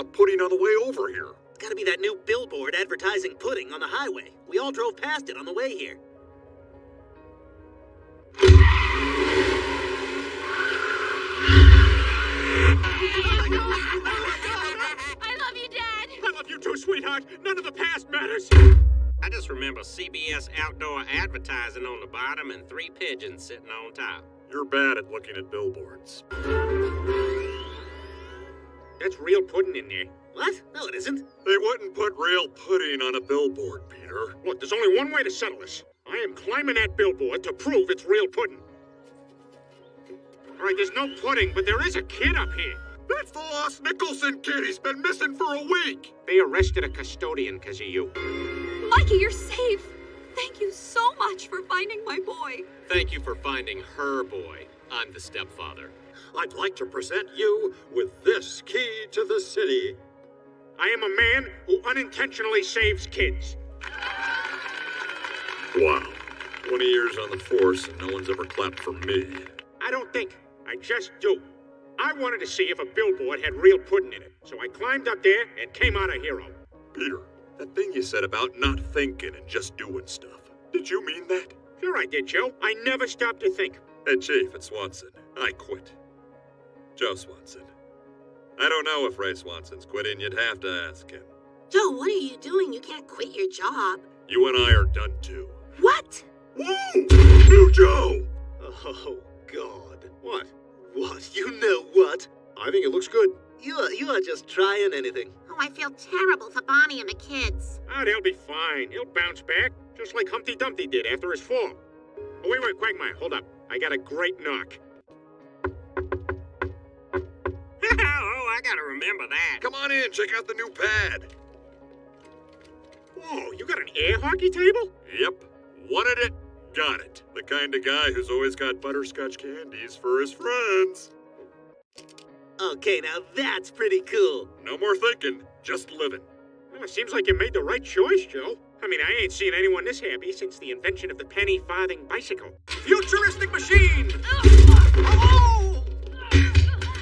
about pudding on the way over here? It's gotta be that new billboard advertising pudding on the highway. We all drove past it on the way here. I love you, Dad! I love you too, sweetheart. None of the past matters. I just remember CBS outdoor advertising on the bottom and 3 pigeons sitting on top. You're bad at looking at billboards. That's real pudding in there. What? No, it isn't. They wouldn't put real pudding on a billboard, Peter. Look, there's only one way to settle this. I am climbing that billboard to prove it's real pudding. All right, there's no pudding, but there is a kid up here. That's the lost Nicholson kid. He's been missing for a week. They arrested a custodian because of you. Mikey, you're safe! Thank you so much for finding my boy. Thank you for finding her boy. I'm the stepfather. I'd like to present you with this key to the city. I am a man who unintentionally saves kids. Wow. 20 years on the force and no one's ever clapped for me. I don't think. I just do. I wanted to see if a billboard had real pudding in it, so I climbed up there and came out a hero. Peter, that thing you said about not thinking and just doing stuff. Did you mean that? Sure I did, Joe. I never stopped to think. Hey, Chief, it's Swanson. I quit. Joe Swanson. I don't know if Ray Swanson's quitting. You'd have to ask him. Joe, what are you doing? You can't quit your job. You and I are done too. What? Whoa! New Joe! Oh, God. What? What? You know what? I think it looks good. You are just trying anything. Oh, I feel terrible for Bonnie and the kids. Ah, they'll be fine. He'll bounce back, just like Humpty Dumpty did after his fall. Oh, wait, Quagmire, hold up. I got a great knock. Oh, I gotta remember that. Come on in, check out the new pad. Whoa, you got an air hockey table? Yep. Wanted it, got it. The kind of guy who's always got butterscotch candies for his friends. Okay, now that's pretty cool. No more thinking, just living. Well, it seems like you made the right choice, Joe. I mean, I ain't seen anyone this happy since the invention of the penny farthing bicycle. Futuristic machine! Oh!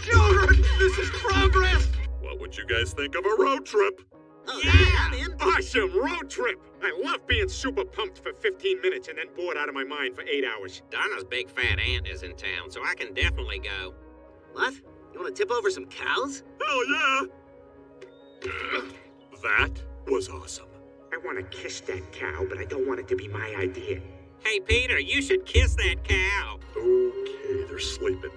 Children, this is progress! What would you guys think of a road trip? Oh, Yeah! I'm in. Awesome road trip! I love being super pumped for 15 minutes and then bored out of my mind for 8 hours. Donna's big fat aunt is in town, so I can definitely go. What? You want to tip over some cows? Hell yeah! That was awesome. I want to kiss that cow, but I don't want it to be my idea. Hey, Peter, you should kiss that cow. Okay, they're sleeping.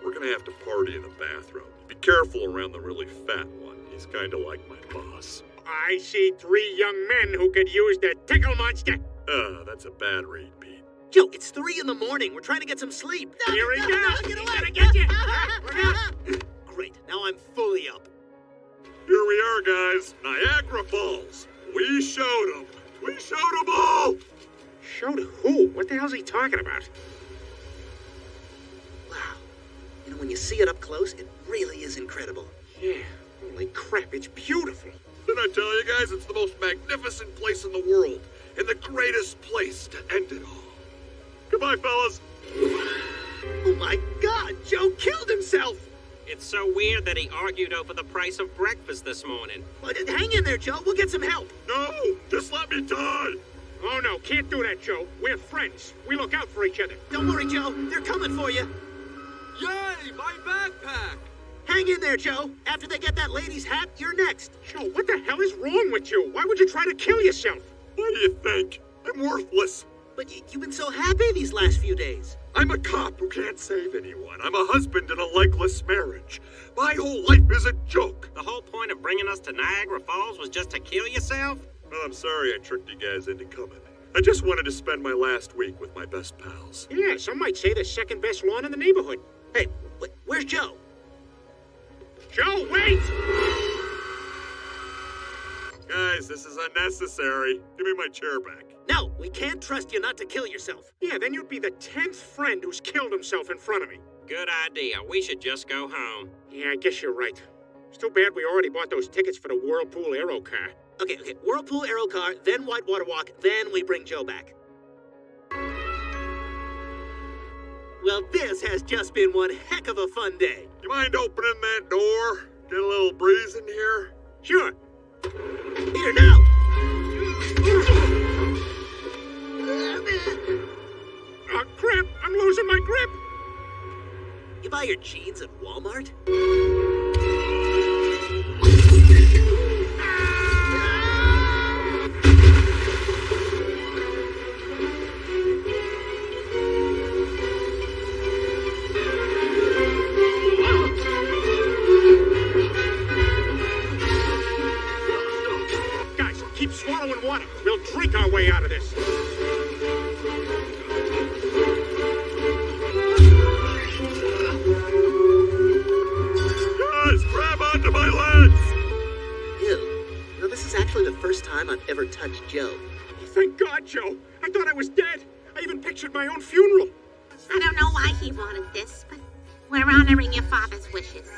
We're gonna have to party in the bathroom. Be careful around the really fat one. He's kinda like my boss. I see 3 young men who could use the tickle monster. That's a bad read, Pete. Joe, it's 3 in the morning. We're trying to get some sleep. Here he No, goes. get He's away. gonna get you. Look out. Great, now I'm fully up. Here we are, guys. Niagara Falls. We showed them. We showed them all. Showed who? What the hell's he talking about? Wow. You know, when you see it up close, it really is incredible. Yeah, holy crap, it's beautiful. Did I tell you guys it's the most magnificent place in the world and the greatest place to end it all? Goodbye, fellas. Oh my God, Joe killed himself! It's so weird that he argued over the price of breakfast this morning. Well, hang in there, Joe. We'll get some help. No, just let me die. Oh no, can't do that, Joe. We're friends. We look out for each other. Don't worry, Joe. They're coming for you. Yay, my backpack! Hang in there, Joe. After they get that lady's hat, you're next. Joe, what the hell is wrong with you? Why would you try to kill yourself? What do you think? I'm worthless. But you've been so happy these last few days. I'm a cop who can't save anyone. I'm a husband in a legless marriage. My whole life is a joke. The whole point of bringing us to Niagara Falls was just to kill yourself? Well, I'm sorry I tricked you guys into coming. I just wanted to spend my last week with my best pals. Yeah, some might say the second best lawn in the neighborhood. Hey, where's Joe? Joe, wait! Guys, this is unnecessary. Give me my chair back. No, we can't trust you not to kill yourself. Yeah, then you'd be the 10th friend who's killed himself in front of me. Good idea. We should just go home. Yeah, I guess you're right. It's too bad we already bought those tickets for the Whirlpool Aero car. Okay, Whirlpool Aero car, then Whitewater Walk, then we bring Joe back. Well, this has just been one heck of a fun day. You mind opening that door? Get a little breeze in here? Sure. Peter, no! Oh, crap! I'm losing my grip! You buy your jeans at Walmart? Guys, keep swallowing water. We'll drink our way out of this. Guys, grab onto my legs! Ew. No, this is actually the first time I've ever touched Joe. Oh, thank God, Joe. I thought I was dead. I even pictured my own funeral. I don't know why he wanted this, but we're honoring your father's wishes.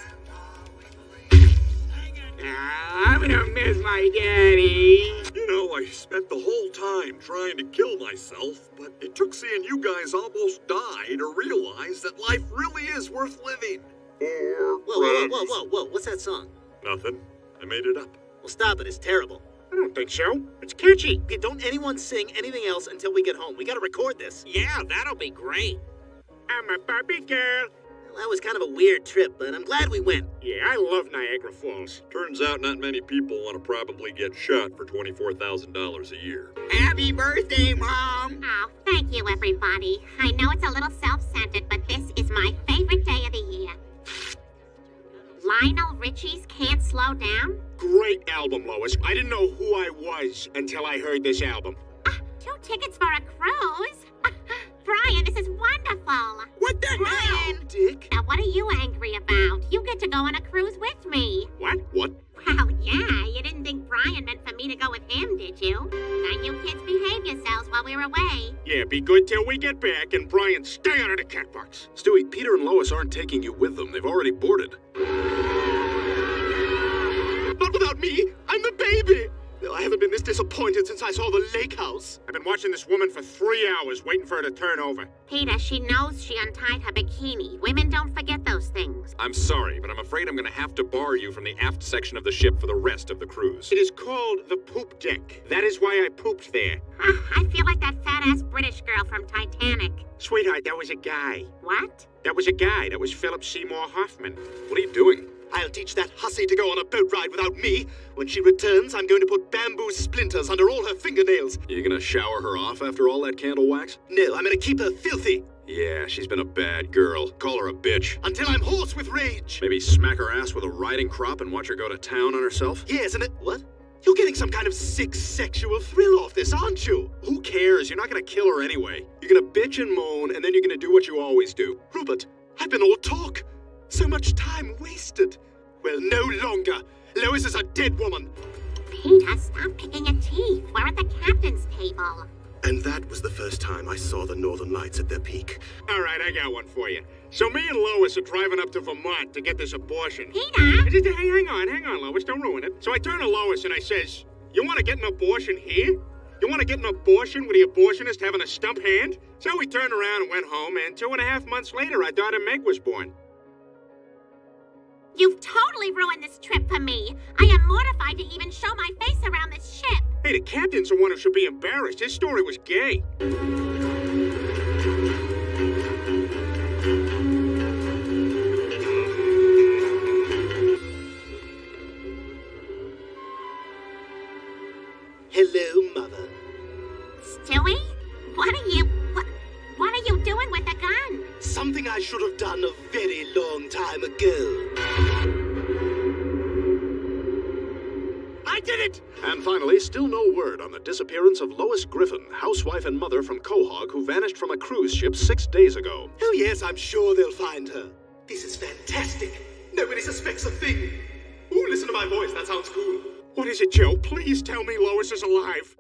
I'm gonna miss my daddy. You know, I spent the whole time trying to kill myself, but it took seeing you guys almost die to realize that life really is worth living. Whoa, whoa, whoa, whoa, whoa. What's that song? Nothing. I made it up. Well, stop it. It's terrible. I don't think so. It's catchy. Okay, don't anyone sing anything else until we get home. We gotta record this. Yeah, that'll be great. I'm a Barbie girl. Well, that was kind of a weird trip, but I'm glad we went. Yeah, I love Niagara Falls. Turns out not many people want to probably get shot for $24,000 a year. Happy birthday, Mom! Oh, thank you, everybody. I know it's a little self-centered, but this is my favorite day of the year. Lionel Richie's Can't Slow Down? Great album, Lois. I didn't know who I was until I heard this album. 2 tickets for a cruise? Brian, this is wonderful. What the hell? Dick? Now, what are you angry about? You get to go on a cruise with me. What? What? Well, yeah, you didn't think Brian meant for me to go with him, did you? Now you kids behave yourselves while we're away. Yeah, be good till we get back, and Brian, stay out of the cat box. Stewie, Peter and Lois aren't taking you with them. They've already boarded. Not without me! I'm the baby! I haven't been this disappointed since I saw the lake house. I've been watching this woman for 3 hours, waiting for her to turn over. Peter, she knows she untied her bikini. Women don't forget those things. I'm sorry, but I'm afraid I'm going to have to bar you from the aft section of the ship for the rest of the cruise. It is called the poop deck. That is why I pooped there. I feel like that fat-ass British girl from Titanic. Sweetheart, that was a guy. What? That was a guy. That was Philip Seymour Hoffman. What are you doing? I'll teach that hussy to go on a boat ride without me. When she returns, I'm going to put bamboo splinters under all her fingernails. You going to shower her off after all that candle wax? No, I'm going to keep her filthy Yeah, she's been a bad girl. Call her a bitch. until I'm hoarse with rage. Maybe smack her ass with a riding crop and watch her go to town on herself? Yes, and it... What? You're getting some kind of sick sexual thrill off this, aren't you? Who cares? You're not going to kill her anyway. You're going to bitch and moan, and then you're going to do what you always do. Rupert, I've been all talk. So much time wasted. Well, no longer. Lois is a dead woman. Peter, stop picking your teeth. We're at the captain's table. And that was the first time I saw the Northern Lights at their peak. All right, I got one for you. So me and Lois are driving up to Vermont to get this abortion. Peter! Hey, hang on, Lois. Don't ruin it. So I turn to Lois and I says, you want to get an abortion here? You want to get an abortion with the abortionist having a stump hand? So we turned around and went home, and 2.5 months later, our daughter Meg was born. You've totally ruined this trip for me. I am mortified to even show my face around this ship. Hey, the captain's the one who should be embarrassed. His story was gay. Hello, Mother. Stewie? What are you doing with a gun? Something I should have done a very long time ago. I did it! And finally, still no word on the disappearance of Lois Griffin, housewife and mother from Quahog, who vanished from a cruise ship 6 days ago. Oh, yes, I'm sure they'll find her. This is fantastic. Nobody suspects a thing. Ooh, listen to my voice. That sounds cool. What is it, Joe? Please tell me Lois is alive.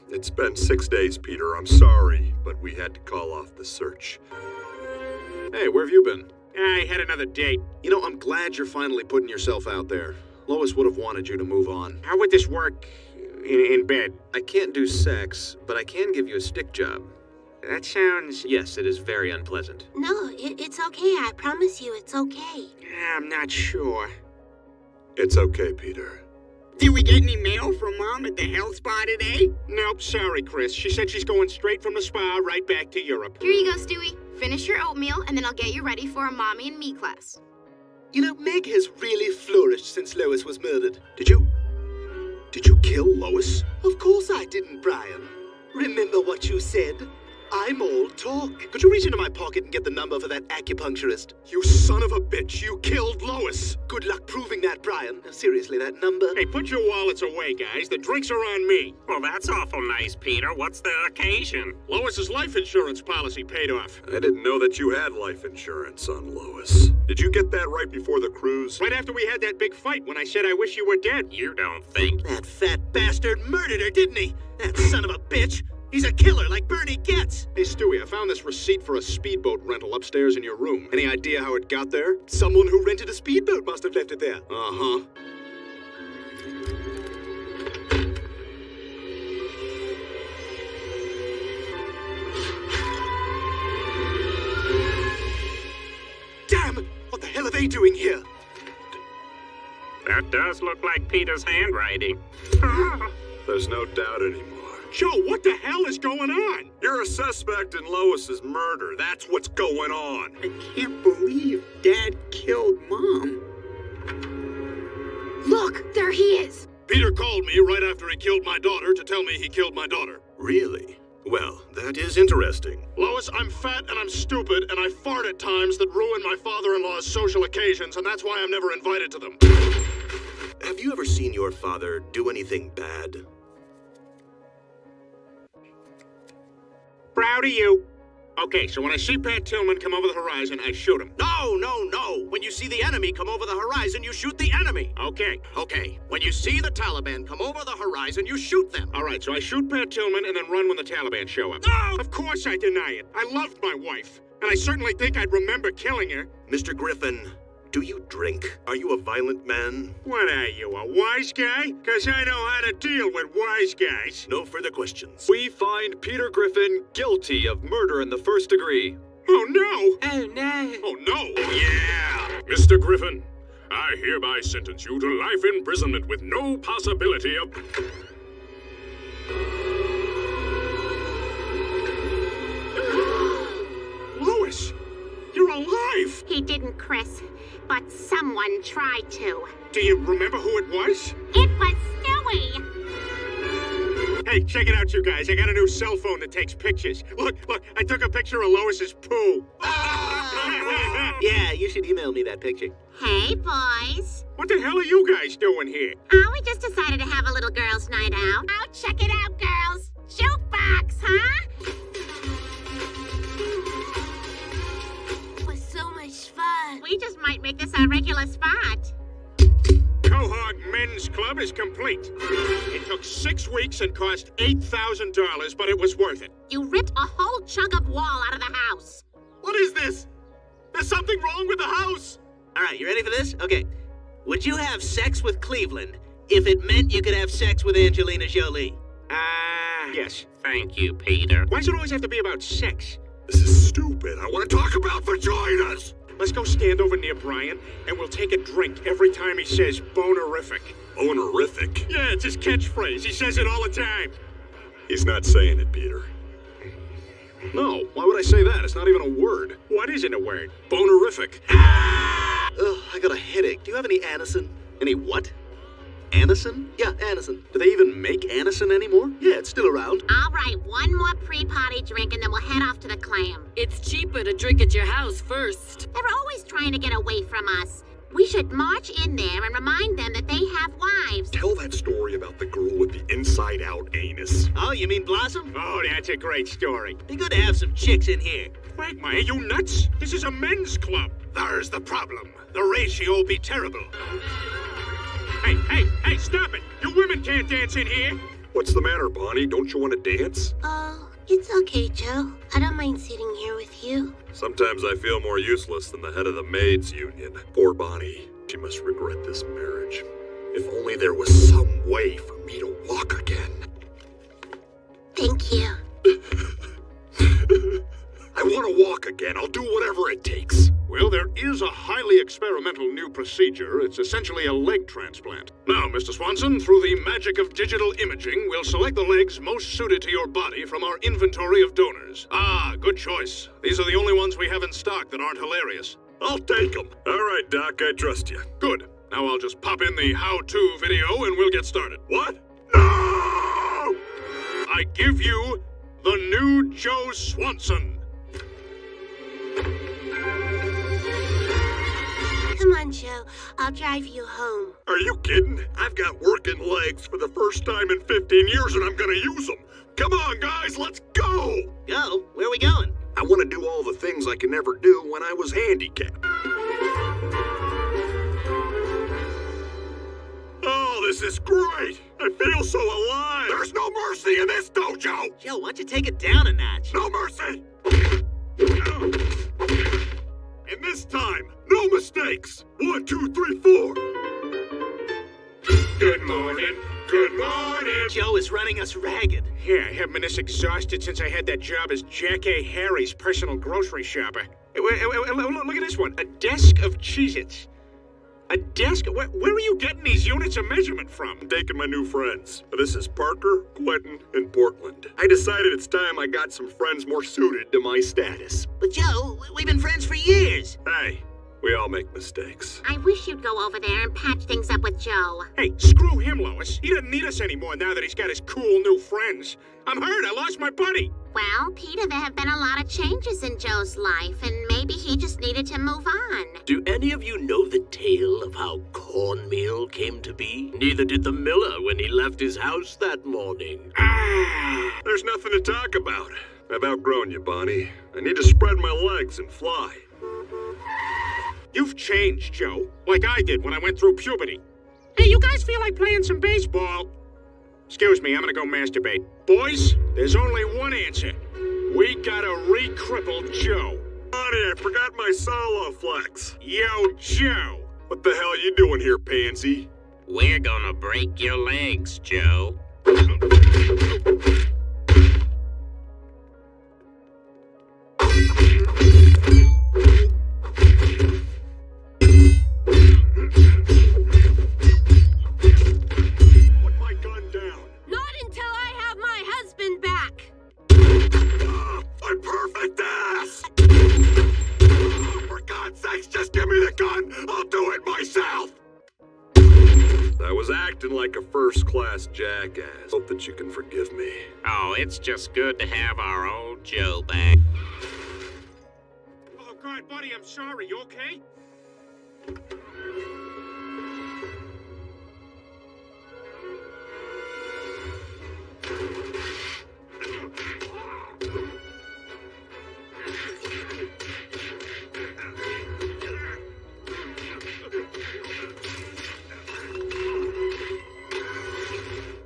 It's been 6 days, Peter. I'm sorry, but we had to call off the search. Hey, where have you been? I had another date. You know, I'm glad you're finally putting yourself out there. Lois would have wanted you to move on. How would this work in bed? I can't do sex, but I can give you a stick job. That sounds... Yes, it is very unpleasant. No, it's okay. I promise you it's okay. I'm not sure. It's okay, Peter. Did we get any mail from Mom at the health spa today? Nope, sorry, Chris. She said she's going straight from the spa right back to Europe. Here you go, Stewie. Finish your oatmeal, and then I'll get you ready for a Mommy and Me class. You know, Meg has really flourished since Lois was murdered. Did you kill Lois? Of course I didn't, Brian. Remember what you said? I'm all talk. Could you reach into my pocket and get the number for that acupuncturist? You son of a bitch, you killed Lois! Good luck proving that, Brian. Seriously, that number? Hey, put your wallets away, guys. The drinks are on me. Well, that's awful nice, Peter. What's the occasion? Lois's life insurance policy paid off. I didn't know that you had life insurance on Lois. Did you get that right before the cruise? Right after we had that big fight when I said I wish you were dead. You don't think? That fat bastard murdered her, didn't he? That son of a bitch. He's a killer like Bernie Getz. Hey, Stewie, I found this receipt for a speedboat rental upstairs in your room. Any idea how it got there? Someone who rented a speedboat must have left it there. Uh-huh. Damn! What the hell are they doing here? That does look like Peter's handwriting. There's no doubt anymore. Joe, what the hell is going on? You're a suspect in Lois's murder. That's what's going on. I can't believe Dad killed Mom. Look, there he is. Peter called me right after he killed my daughter to tell me he killed my daughter. Really? Well, that is interesting. Lois, I'm fat and I'm stupid, and I fart at times that ruin my father-in-law's social occasions, and that's why I'm never invited to them. Have you ever seen your father do anything bad? Proud of you. Okay, so when I see Pat Tillman come over the horizon, I shoot him. No. When you see the enemy come over the horizon, you shoot the enemy. Okay. Okay, when you see the Taliban come over the horizon, you shoot them. All right, so I shoot Pat Tillman and then run when the Taliban show up. No! Of course I deny it. I loved my wife. And I certainly think I'd remember killing her. Mr. Griffin, do you drink? Are you a violent man? What are you, a wise guy? 'Cause I know how to deal with wise guys. No further questions. We find Peter Griffin guilty of murder in the first degree. Oh, no! Oh, no. Oh, no! Yeah! Mr. Griffin, I hereby sentence you to life imprisonment with no possibility of... Lois! You're alive! He didn't, Chris, but someone tried to. Do you remember who it was? It was Stewie. Hey, check it out, you guys. I got a new cell phone that takes pictures. Look, I took a picture of Lois's poo. Yeah, you should email me that picture. Hey, boys. What the hell are you guys doing here? Oh, we just decided to have a little girls' night out. Oh, check it out, girls. Jukebox, huh? It was so much fun. We just might make this our regular spot. Quahog Men's Club is complete. It took 6 weeks and cost $8,000, but it was worth it. You ripped a whole chunk of wall out of the house. What is this? There's something wrong with the house. All right, you ready for this? Okay. Would you have sex with Cleveland if it meant you could have sex with Angelina Jolie? Yes. Thank you, Peter. Why does it always have to be about sex? This is stupid. I want to talk about vaginas. Let's go stand over near Brian, and we'll take a drink every time he says bonerific. Bonerific? Yeah, it's his catchphrase. He says it all the time. He's not saying it, Peter. No, why would I say that? It's not even a word. What isn't a word? Bonerific. Ugh, I got a headache. Do you have any Anison? Any what? Anison? Yeah, Anison. Do they even make Anison anymore? Yeah, it's still around. All right, one more pre-party drink and then we'll head off to the clam. It's cheaper to drink at your house first. They're always trying to get away from us. We should march in there and remind them that they have wives. Tell that story about the girl with the inside-out anus. Oh, you mean Blossom? Oh, that's a great story. Be good to have some chicks in here. Quagmire, are you nuts? This is a men's club. There's the problem. The ratio will be terrible. Hey, stop it! You women can't dance in here! What's the matter, Bonnie? Don't you want to dance? Oh, it's okay, Joe. I don't mind sitting here with you. Sometimes I feel more useless than the head of the maids' union. Poor Bonnie. She must regret this marriage. If only there was some way for me to walk again. Thank you. I want to walk again. I'll do whatever it takes. Well, there is a highly experimental new procedure. It's essentially a leg transplant. Now, Mr. Swanson, through the magic of digital imaging, we'll select the legs most suited to your body from our inventory of donors. Ah, good choice. These are the only ones we have in stock that aren't hilarious. I'll take them. All right, Doc, I trust you. Good. Now I'll just pop in the how-to video and we'll get started. What? No! I give you the new Joe Swanson. Come on, Joe. I'll drive you home. Are you kidding? I've got working legs for the first time in 15 years and I'm gonna use them. Come on, guys, let's go! Go? Where are we going? I want to do all the things I could never do when I was handicapped. Oh, this is great! I feel so alive! There's no mercy in this dojo! Joe, why don't you take it down a notch? No mercy! And this time, no mistakes! 1, 2, 3, 4! Good morning. Good morning. Joe is running us ragged. Yeah, I haven't been this exhausted since I had that job as Jack A. Harry's personal grocery shopper. Look at this one. A desk of Cheez-Its. A desk? Where are you getting these units of measurement from? I'm taking my new friends. This is Parker, Quentin, and Portland. I decided it's time I got some friends more suited to my status. But Joe, we've been friends for years. Hey, we all make mistakes. I wish you'd go over there and patch things up with Joe. Hey, screw him, Lois. He doesn't need us anymore now that he's got his cool new friends. I'm hurt. I lost my buddy. Well, Peter, there have been a lot of changes in Joe's life, and maybe he just needed to move on. Do any of you know the tale of how cornmeal came to be? Neither did the miller when he left his house that morning. There's nothing to talk about. I've outgrown you, Bonnie. I need to spread my legs and fly. You've changed, Joe, like I did when I went through puberty. Hey, you guys feel like playing some baseball? Excuse me, I'm gonna go masturbate. Boys, there's only one answer. We gotta re-cripple Joe. Bonnie, I forgot my solo flex. Yo, Joe. What the hell you doing here, pansy? We're gonna break your legs, Joe. My perfect ass! For God's sakes, just give me the gun! I'll do it myself! I was acting like a first-class jackass. Hope that you can forgive me. Oh, it's just good to have our old Joe back. Oh, God, buddy, I'm sorry. You okay?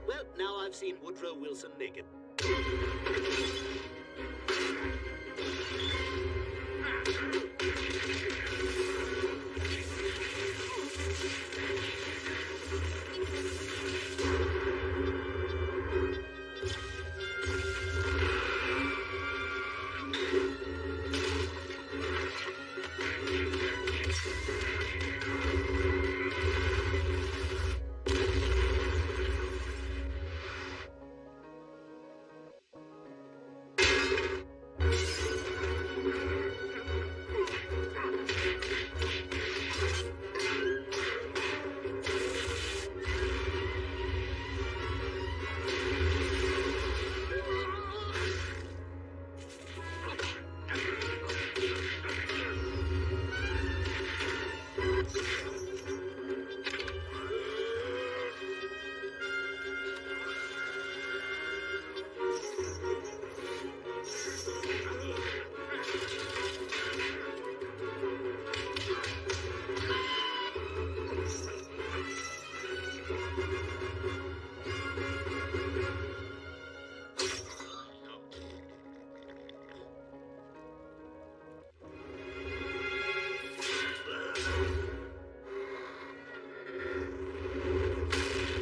Well, now I've seen Woodrow Wilson naked.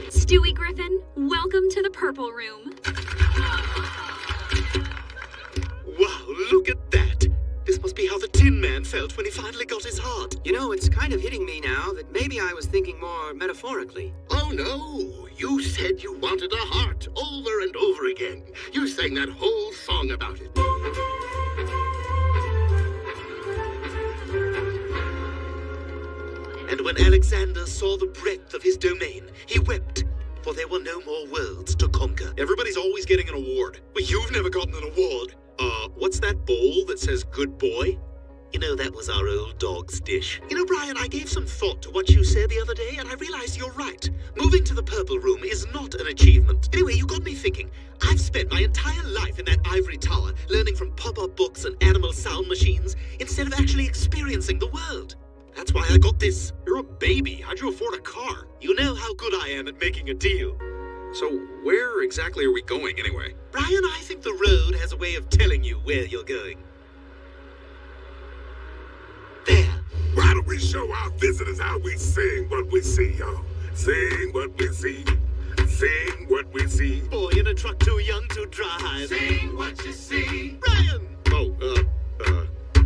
Stewie Griffin, welcome to the Purple Room. Wow, look at that! This must be how how the Tin Man felt when he finally got his heart. You know, it's kind of hitting me now that maybe I was thinking more metaphorically. Oh no! You said you wanted a heart over and over again. You sang that whole song about it. And when Alexander saw the breadth of his domain, he wept, for there were no more worlds to conquer. Everybody's always getting an award. But you've never gotten an award. What's that bowl that says good boy? You know, that was our old dog's dish. You know, Brian, I gave some thought to what you said the other day, and I realized you're right. Moving to the Purple Room is not an achievement. Anyway, you got me thinking. I've spent my entire life in that ivory tower, learning from pop-up books and animal sound machines, instead of actually experiencing the world. That's why I got this. You're a baby. How'd you afford a car? You know how good I am at making a deal. So where exactly are we going anyway? Brian, I think the road has a way of telling you where you're going. There. Why don't we show our visitors how we sing what we see, y'all? Sing what we see. Sing what we see. Boy in a truck too young to drive. Sing what you see. Brian!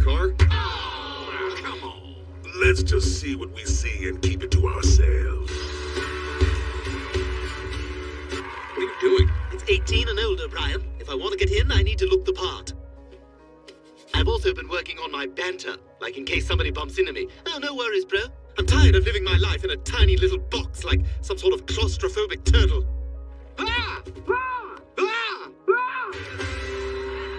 Car? Oh, come on. Let's just see what we see and keep it to ourselves. What are you doing? It's 18 and older, Brian. If I want to get in, I need to look the part. I've also been working on my banter, like in case somebody bumps into me. Oh, no worries, bro. I'm tired of living my life in a tiny little box like some sort of claustrophobic turtle. Ah! Ah! Ah! Ah!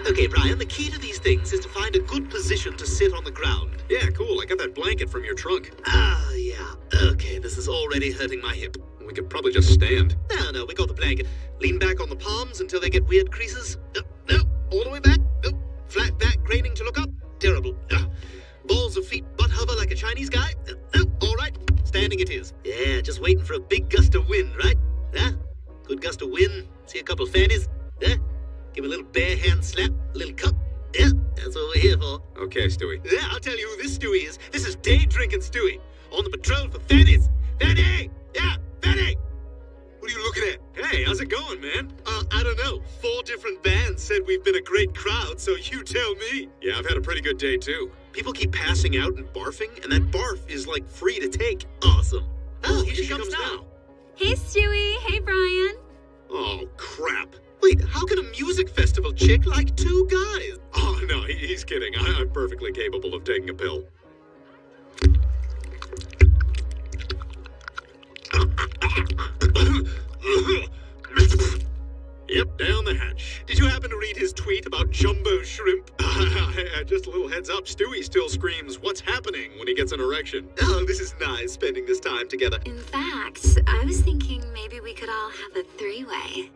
Okay, Brian, the key to these things is to find a good position to sit on the ground. Yeah, cool. I got that blanket from your trunk. Ah, yeah. Okay, this is already hurting my hip. We could probably just stand. No, we got the blanket. Lean back on the palms until they get weird creases. No, all the way back. No, flat back, craning to look up. Terrible. Balls of feet, butt hover like a Chinese guy. No, all right. Standing it is. Yeah, just waiting for a big gust of wind, right? Good gust of wind. See a couple of fannies. Give a little bare hand slap, a little cup. Yeah, that's what we're here for. Okay, Stewie. Yeah, I'll tell you who this Stewie is. This is day drinking Stewie. On the patrol for fannies. Fanny! Yeah, Fanny! What are you looking at? Hey, how's it going, man? I don't know. 4 different bands said we've been a great crowd, so you tell me. Yeah, I've had a pretty good day, too. People keep passing out and barfing, and that barf is, like, free to take. Awesome. Oh, here she comes now. Hey, Stewie. Hey, Brian. Oh, crap. Wait, how can a music festival chick like 2 guys? Oh, no, he's kidding. I'm perfectly capable of taking a pill. Yep, down the hatch. Did you happen to read his tweet about jumbo shrimp? Just a little heads up, Stewie still screams, "What's happening?" when he gets an erection. Oh, this is nice, spending this time together. In fact, I was thinking maybe we could all have a 3-way.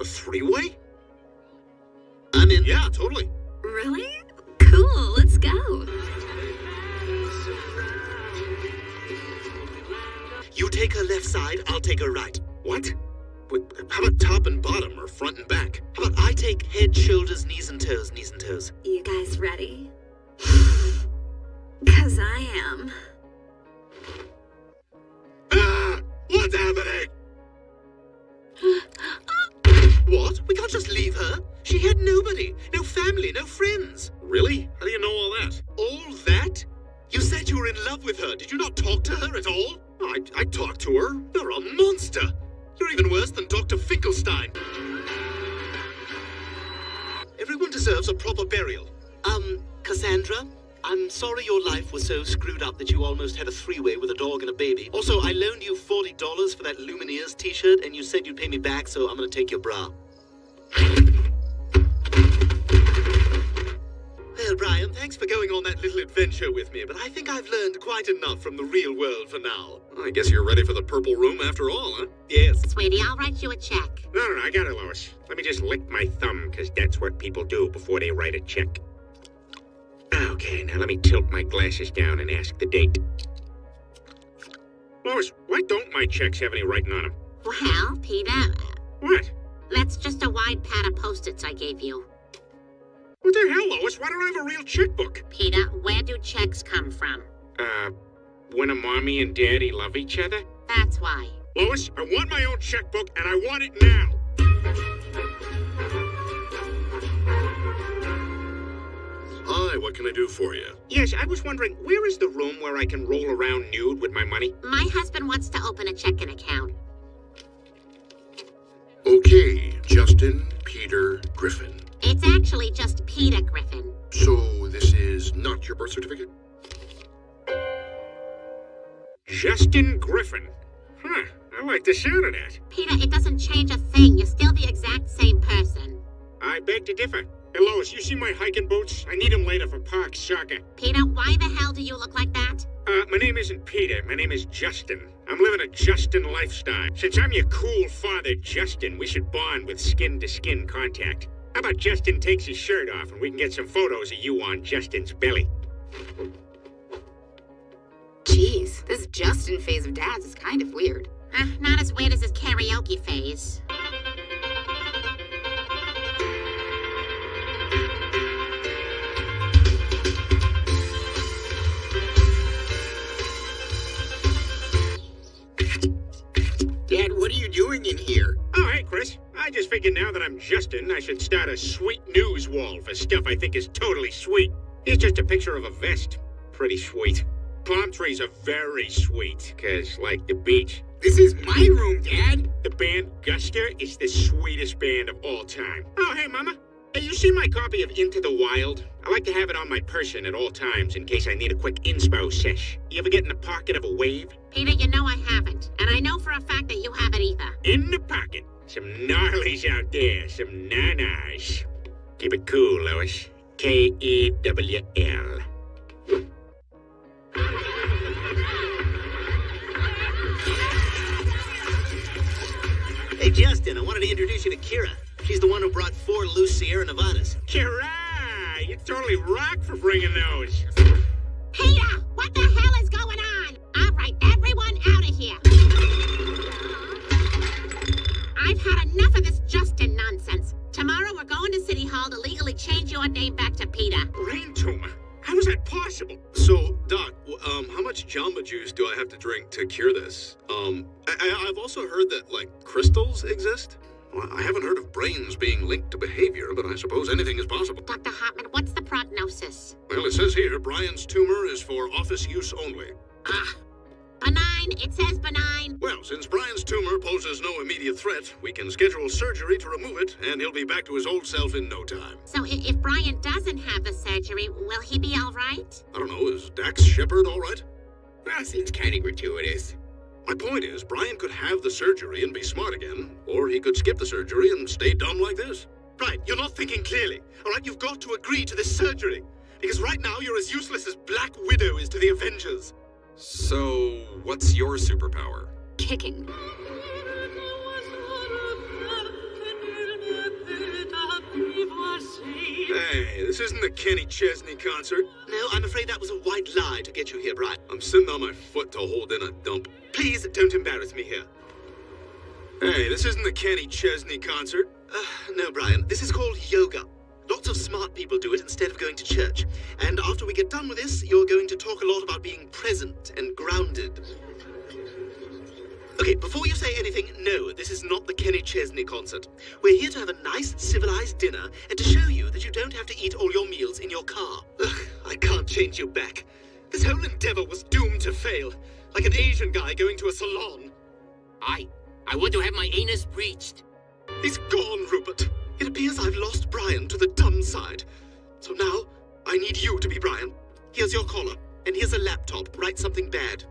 A 3-way? I'm in. Yeah, totally. Really? Cool, let's go. You take her left side, I'll take her right. What? Wait, how about top and bottom, or front and back? How about I take head, shoulders, knees and toes, knees and toes? You guys ready? 'Cause I am. What's happening? What? We can't just leave her. She had nobody. No family, no friends. Really? How do you know all that? All that? You said you were in love with her. Did you not talk to her at all? I talked to her. You're a monster. You're even worse than Dr. Finkelstein. Everyone deserves a proper burial. Cassandra, I'm sorry your life was so screwed up that you almost had a 3-way with a dog and a baby. Also, I loaned you $40 for that Lumineers t-shirt, and you said you'd pay me back, so I'm gonna take your bra. Well, Brian, thanks for going on that little adventure with me, but I think I've learned quite enough from the real world for now. I guess you're ready for the Purple Room after all, huh? Yes. Sweetie, I'll write you a check. No, I got it, Lois. Let me just lick my thumb, because that's what people do before they write a check. Okay, now let me tilt my glasses down and ask the date. Lois, why don't my checks have any writing on them? Well, Peter... What? That's just a wide pad of Post-its I gave you. What the hell, Lois? Why don't I have a real checkbook? Peter, where do checks come from? When a mommy and daddy love each other? That's why. Lois, I want my own checkbook, and I want it now. I Hi, what can I do for you? Yes, I was wondering, where is the room where I can roll around nude with my money? My husband wants to open a checking account. Okay, Justin Peter Griffin. It's actually just Peter Griffin. So this is not your birth certificate? Justin Griffin. Huh, I like the sound of that. Peter, it doesn't change a thing. You're still the exact same person. I beg to differ. Hey, Lois, you see my hiking boots? I need them later for park soccer. Peter, why the hell do you look like that? My name isn't Peter. My name is Justin. I'm living a Justin lifestyle. Since I'm your cool father, Justin, we should bond with skin-to-skin contact. How about Justin takes his shirt off and we can get some photos of you on Justin's belly? Jeez, this Justin phase of Dad's is kind of weird. Not as weird as his karaoke phase. Dad, what are you doing in here? Oh, hey, Chris. I just figured now that I'm Justin, I should start a sweet news wall for stuff I think is totally sweet. Here's just a picture of a vest. Pretty sweet. Palm trees are very sweet, 'cause like the beach. This is my room, Dad. The band Guster is the sweetest band of all time. Oh, hey, Mama. Hey, you see my copy of Into the Wild? I like to have it on my person at all times in case I need a quick inspo sesh. You ever get in the pocket of a wave? Peter, you know I haven't. And I know for a fact that you haven't either. In the pocket. Some gnarlies out there. Some nanas. Keep it cool, Lois. Kewl. Hey, Justin, I wanted to introduce you to Kira. She's the one who brought 4 loose Sierra Nevadas. Kira! You totally rock for bringing those. Peter, what the hell is going on? All right, everyone out of here. I've had enough of this Justin nonsense. Tomorrow we're going to City Hall to legally change your name back to Peter. Brain tumor? How is that possible? So, Doc, how much Jamba Juice do I have to drink to cure this? I've also heard that, like, crystals exist. Well, I haven't heard of brains being linked to behavior, but I suppose anything is possible. Dr. Hartman, what's the prognosis? Well, it says here Brian's tumor is for office use only. Benign. It says benign. Well, since Brian's tumor poses no immediate threat, we can schedule surgery to remove it, and he'll be back to his old self in no time. So if Brian doesn't have the surgery, will he be all right? I don't know, is Dax Shepard all right? That seems kind of gratuitous. My point is, Brian could have the surgery and be smart again, or he could skip the surgery and stay dumb like this. Brian, you're not thinking clearly. All right, you've got to agree to this surgery. Because right now you're as useless as Black Widow is to the Avengers. So, what's your superpower? Kicking. Hey, this isn't the Kenny Chesney concert. No, I'm afraid that was a white lie to get you here, Brian. I'm sitting on my foot to hold in a dump. Please don't embarrass me here. Hey, this isn't the Kenny Chesney concert. No, Brian, this is called yoga. Lots of smart people do it instead of going to church. And after we get done with this, you're going to talk a lot about being present and grounded. Okay, before you say anything, no, this is not the Kenny Chesney concert. We're here to have a nice, civilized dinner and to show you that you don't have to eat all your meals in your car. Ugh, I can't change you back. This whole endeavor was doomed to fail, like an Asian guy going to a salon. I want to have my anus breached. He's gone, Rupert. It appears I've lost Brian to the dumb side. So now, I need you to be Brian. Here's your collar, and here's a laptop. Write something bad.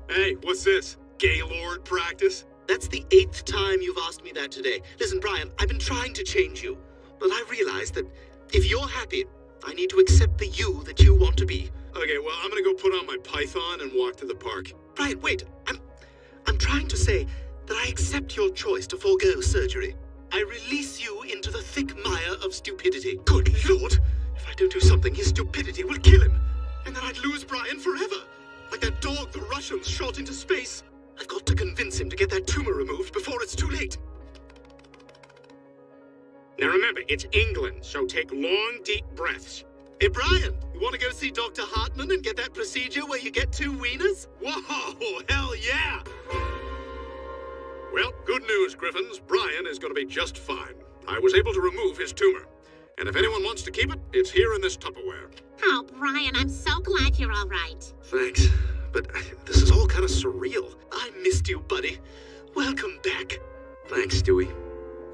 Hey, what's this? Gaylord practice? That's the 8th time you've asked me that today. Listen, Brian, I've been trying to change you. But I realize that if you're happy, I need to accept the you that you want to be. Okay, well, I'm gonna go put on my python and walk to the park. Brian, wait. I'm trying to say that I accept your choice to forego surgery. I release you into the thick mire of stupidity. Good Lord! If I don't do something, his stupidity will kill him. And then I'd lose Brian forever. Like that dog the Russians shot into space. I've got to convince him to get that tumor removed before it's too late. Now remember, it's England, so take long, deep breaths. Hey, Brian, you want to go see Dr. Hartman and get that procedure where you get 2 wieners? Whoa, hell yeah! Well, good news, Griffins. Brian is going to be just fine. I was able to remove his tumor. And if anyone wants to keep it, it's here in this Tupperware. Oh, Brian, I'm so glad you're all right. Thanks, but this is all kind of surreal. I missed you, buddy. Welcome back. Thanks, Stewie.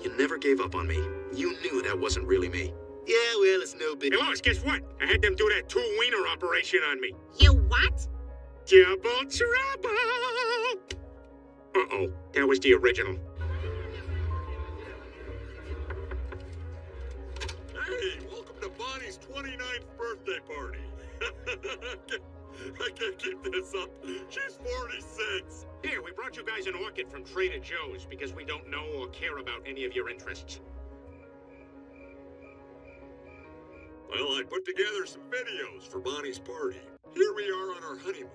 You never gave up on me. You knew that wasn't really me. Yeah, well, it's no big... Hey, Lois, guess what? I had them do that two-wiener operation on me. You what? Double trouble! Uh-oh, that was the original. Hey, welcome to Bonnie's 29th birthday party. I can't keep this up. She's 46. Here, we brought you guys an orchid from Trader Joe's because we don't know or care about any of your interests. Well, I put together some videos for Bonnie's party. Here we are on our honeymoon.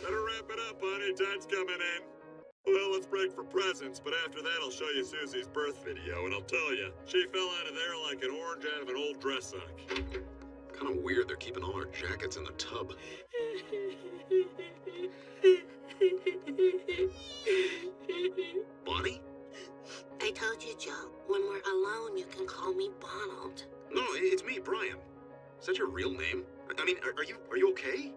Better wrap it up, Bonnie. Time's coming in. Well, let's break for presents, but after that I'll show you Susie's birth video, and I'll tell you, she fell out of there like an orange out of an old dress sock. Kind of weird they're keeping all our jackets in the tub. Bonnie? I told you, Joe, when we're alone, you can call me Bonald. No, it's me, Brian. Is that your real name? I mean, are you okay?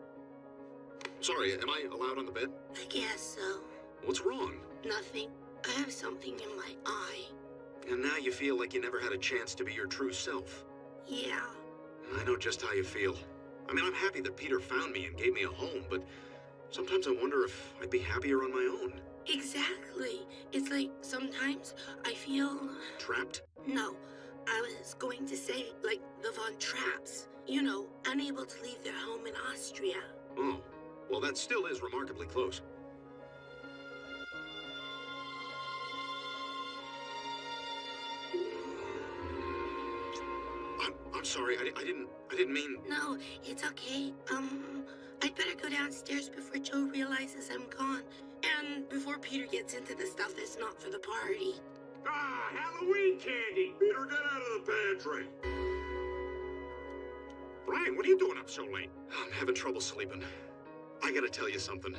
Sorry, am I allowed on the bed? I guess so. What's wrong? Nothing. I have something in my eye. And now you feel like you never had a chance to be your true self. Yeah. I know just how you feel. I mean, I'm happy that Peter found me and gave me a home, but sometimes I wonder if I'd be happier on my own. Exactly. It's like sometimes I feel... Trapped? No. I was going to say, like the Von Trapps. You know, unable to leave their home in Austria. Oh, well, that still is remarkably close. I'm sorry, I didn't mean... No, it's okay. I'd better go downstairs before Joe realizes I'm gone. And before Peter gets into the stuff that's not for the party. Ah, Halloween candy! Peter, get out of the pantry. Brian, what are you doing up so late? I'm having trouble sleeping. I gotta tell you something.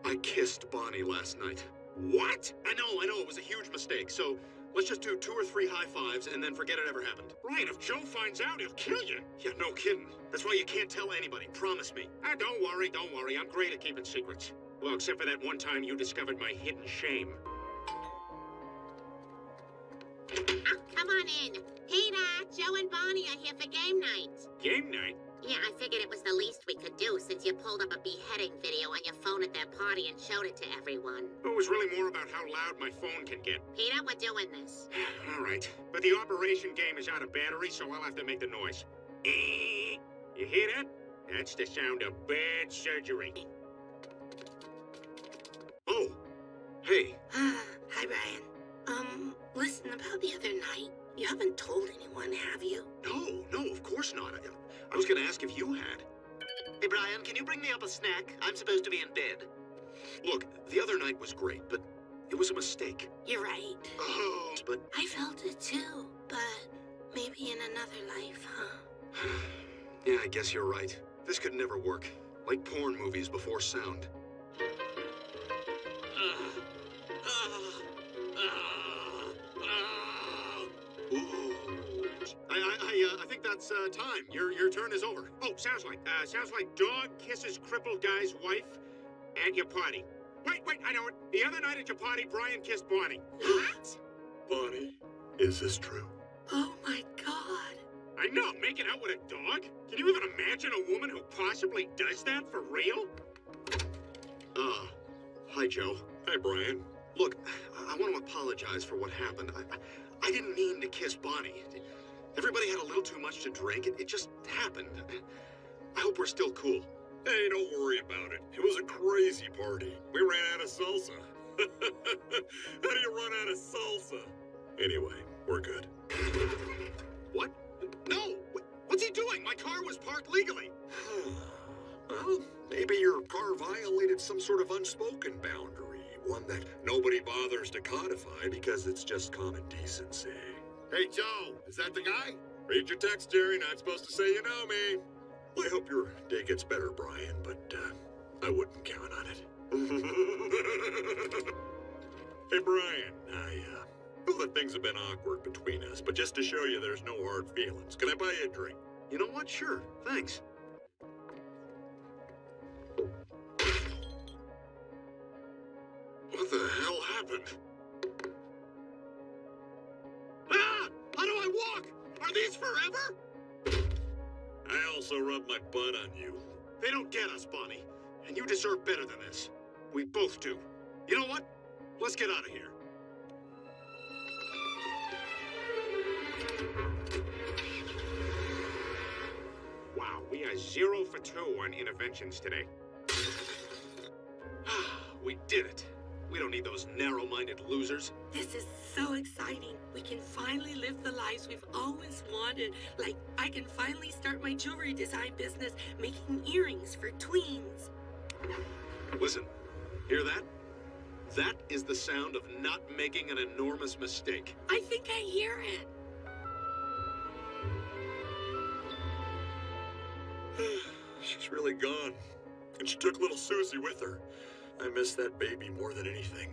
I kissed Bonnie last night. What? I know, it was a huge mistake, so let's just do 2 or 3 high fives and then forget it ever happened. Brian, if Joe finds out, he'll kill you. Yeah, no kidding. That's why you can't tell anybody, promise me. Ah, don't worry. I'm great at keeping secrets. Well, except for that one time you discovered my hidden shame. Oh, come on in. Peter, Joe and Bonnie are here for game night. Game night? Yeah, I figured it was the least we could do since you pulled up a beheading video on your phone at their party and showed it to everyone. It was really more about how loud my phone can get. Peter, we're doing this. All right. But the operation game is out of battery, so I'll have to make the noise. You hear that? That's the sound of bad surgery. Oh, hey. Hi, Brian. Listen, about the other night, you haven't told anyone, have you? No, of course not. I was gonna ask if you had. Hey, Brian, can you bring me up a snack? I'm supposed to be in bed. Look, the other night was great, but it was a mistake. You're right. Oh, but... I felt it too, but maybe in another life, huh? Yeah, I guess you're right. This could never work. Like porn movies before sound. I think that's time. Your turn is over. Oh, sounds like dog kisses crippled guy's wife at your party. Wait, I know it. The other night at your party, Brian kissed Bonnie. What? Bonnie, is this true? Oh my God. I know, making out with a dog? Can you even imagine a woman who possibly does that for real? Hi, Joe. Hey, Brian. Look, I want to apologize for what happened. I didn't mean to kiss Bonnie. Everybody had a little too much to drink. It just happened. I hope we're still cool. Hey, don't worry about it. It was a crazy party. We ran out of salsa. How do you run out of salsa? Anyway, we're good. What? No! What's he doing? My car was parked legally. Well, maybe your car violated some sort of unspoken boundary. One that nobody bothers to codify because it's just common decency. Hey, Joe, is that the guy? Read your text, Jerry. Not supposed to say you know me. Well, I hope your day gets better, Brian, but I wouldn't count on it. Hey, Brian, I know that things have been awkward between us, but just to show you there's no hard feelings, can I buy you a drink? You know what? Sure. Thanks. What the hell happened? Ah! How do I walk? Are these forever? I also rubbed my butt on you. They don't get us, Bonnie. And you deserve better than this. We both do. You know what? Let's get out of here. Wow, we are 0 for 2 on interventions today. We did it. We don't need those narrow-minded losers. This is so exciting. We can finally live the lives we've always wanted. Like, I can finally start my jewelry design business making earrings for tweens. Listen, hear that? That is the sound of not making an enormous mistake. I think I hear it. She's really gone. And she took little Susie with her. I miss that baby more than anything.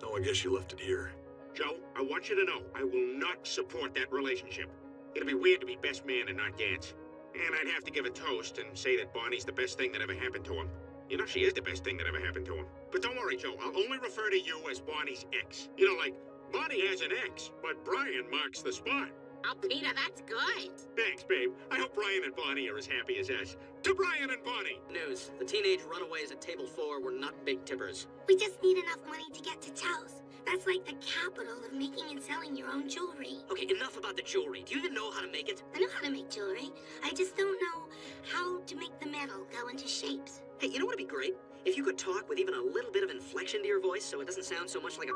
Oh, I guess you left it here. Joe, I want you to know I will not support that relationship. It'd be weird to be best man and not dance. And I'd have to give a toast and say that Bonnie's the best thing that ever happened to him. You know, she is the best thing that ever happened to him. But don't worry, Joe, I'll only refer to you as Bonnie's ex. You know, like, Bonnie has an ex, but Brian marks the spot. Oh, Peter, that's good. Thanks, babe. I hope Brian and Bonnie are as happy as us. To Brian and Bonnie! News. The teenage runaways at table 4 were not big tippers. We just need enough money to get to Taos. That's like the capital of making and selling your own jewelry. Okay, enough about the jewelry. Do you even know how to make it? I know how to make jewelry. I just don't know how to make the metal go into shapes. Hey, you know what would be great? If you could talk with even a little bit of inflection to your voice so it doesn't sound so much like a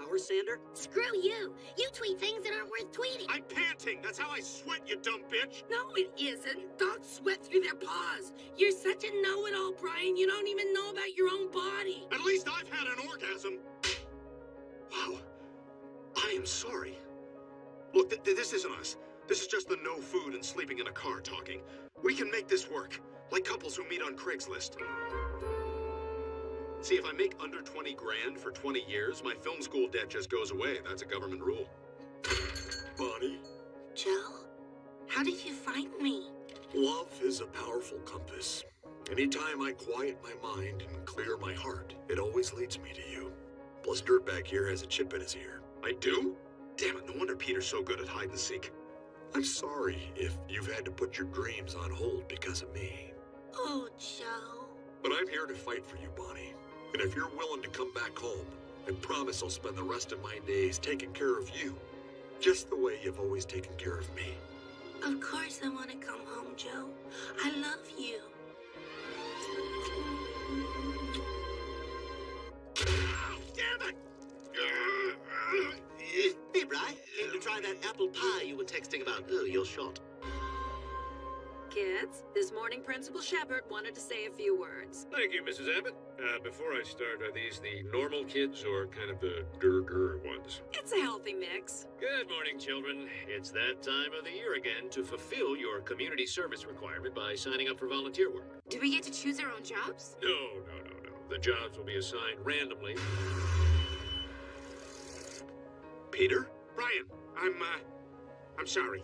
power sander. Screw you. You tweet things that aren't worth tweeting. I'm panting. That's how I sweat, you dumb bitch. No, it isn't. Dogs sweat through their paws. You're such a know-it-all, Brian. You don't even know about your own body. At least I've had an orgasm. Wow. I am sorry. Look, this isn't us. This is just the no food and sleeping in a car talking. We can make this work. Like couples who meet on Craigslist. See, if I make under 20 grand for 20 years, my film school debt just goes away. That's a government rule. Bonnie, Joe, how did you find me? love is a powerful compass. Anytime I quiet my mind and clear my heart, it always leads me to you. Plus, Dirtbag here has a chip in his ear. I do? Damn it, no wonder Peter's so good at hide and seek. I'm sorry if you've had to put your dreams on hold because of me. Oh, Joe. But I'm here to fight for you, Bonnie. And if you're willing to come back home, I promise I'll spend the rest of my days taking care of you. Just the way you've always taken care of me. Of course I want to come home, Joe. I love you. Damn it! Hey, Bri, came to try that apple pie you were texting about earlier, shot. Kids, this morning Principal Shepard wanted to say a few words. Thank you, Mrs. Abbott. Before I start, are these the normal kids or kind of the dur ones? It's a healthy mix. Good morning, children. It's that time of the year again to fulfill your community service requirement by signing up for volunteer work. Do we get to choose our own jobs? No. The jobs will be assigned randomly. Peter? Brian, I'm sorry.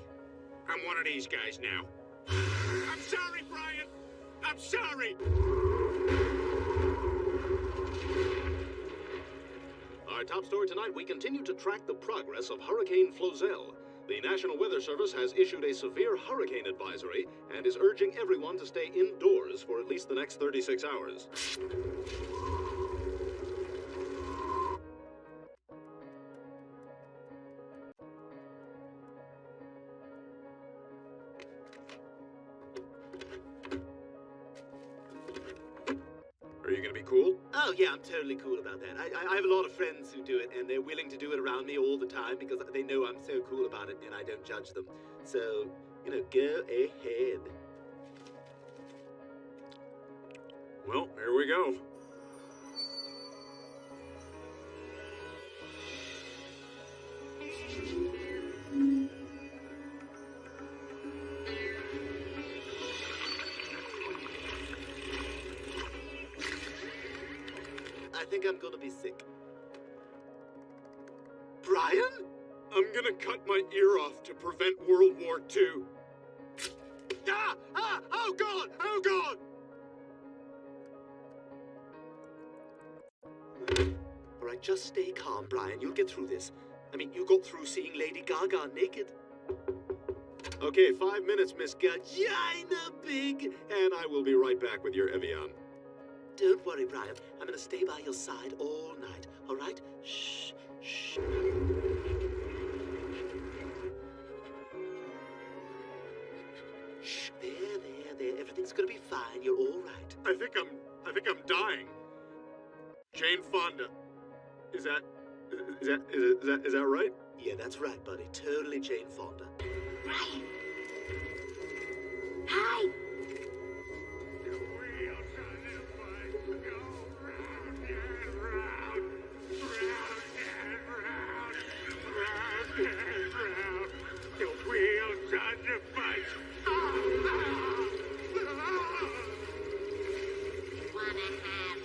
I'm one of these guys now. I'm sorry, Brian! I'm sorry! Our top story tonight, we continue to track the progress of Hurricane Flozell. The National Weather Service has issued a severe hurricane advisory and is urging everyone to stay indoors for at least the next 36 hours. Are you gonna be cool? Oh, yeah, I'm totally cool about that. I have a lot of friends who do it, and they're willing to do it around me all the time because they know I'm so cool about it and I don't judge them. So, go ahead. Well, here we go. think I'm gonna be sick. Brian? I'm gonna cut my ear off to prevent World War II. Ah! Ah! Oh God! Oh God! All right, just stay calm, Brian. You'll get through this. I mean, you got through seeing Lady Gaga naked. Okay, 5 minutes, Miss Gina Big, and I will be right back with your Evian. Don't worry, Brian. I'm gonna stay by your side all night. All right? Shh. Shh. Shh. There. Everything's gonna be fine. You're all right. I think I'm dying. Jane Fonda. Is that right? Yeah, that's right, buddy. Totally Jane Fonda. Brian! Hi! The wheels on the bus. Wanna have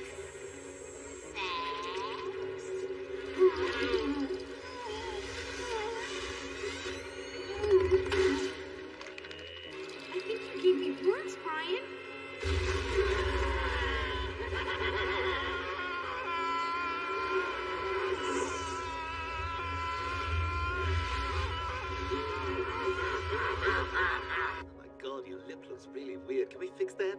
I think you gave me words, Brian. Oh my God, your lip looks really weird. Can we fix that?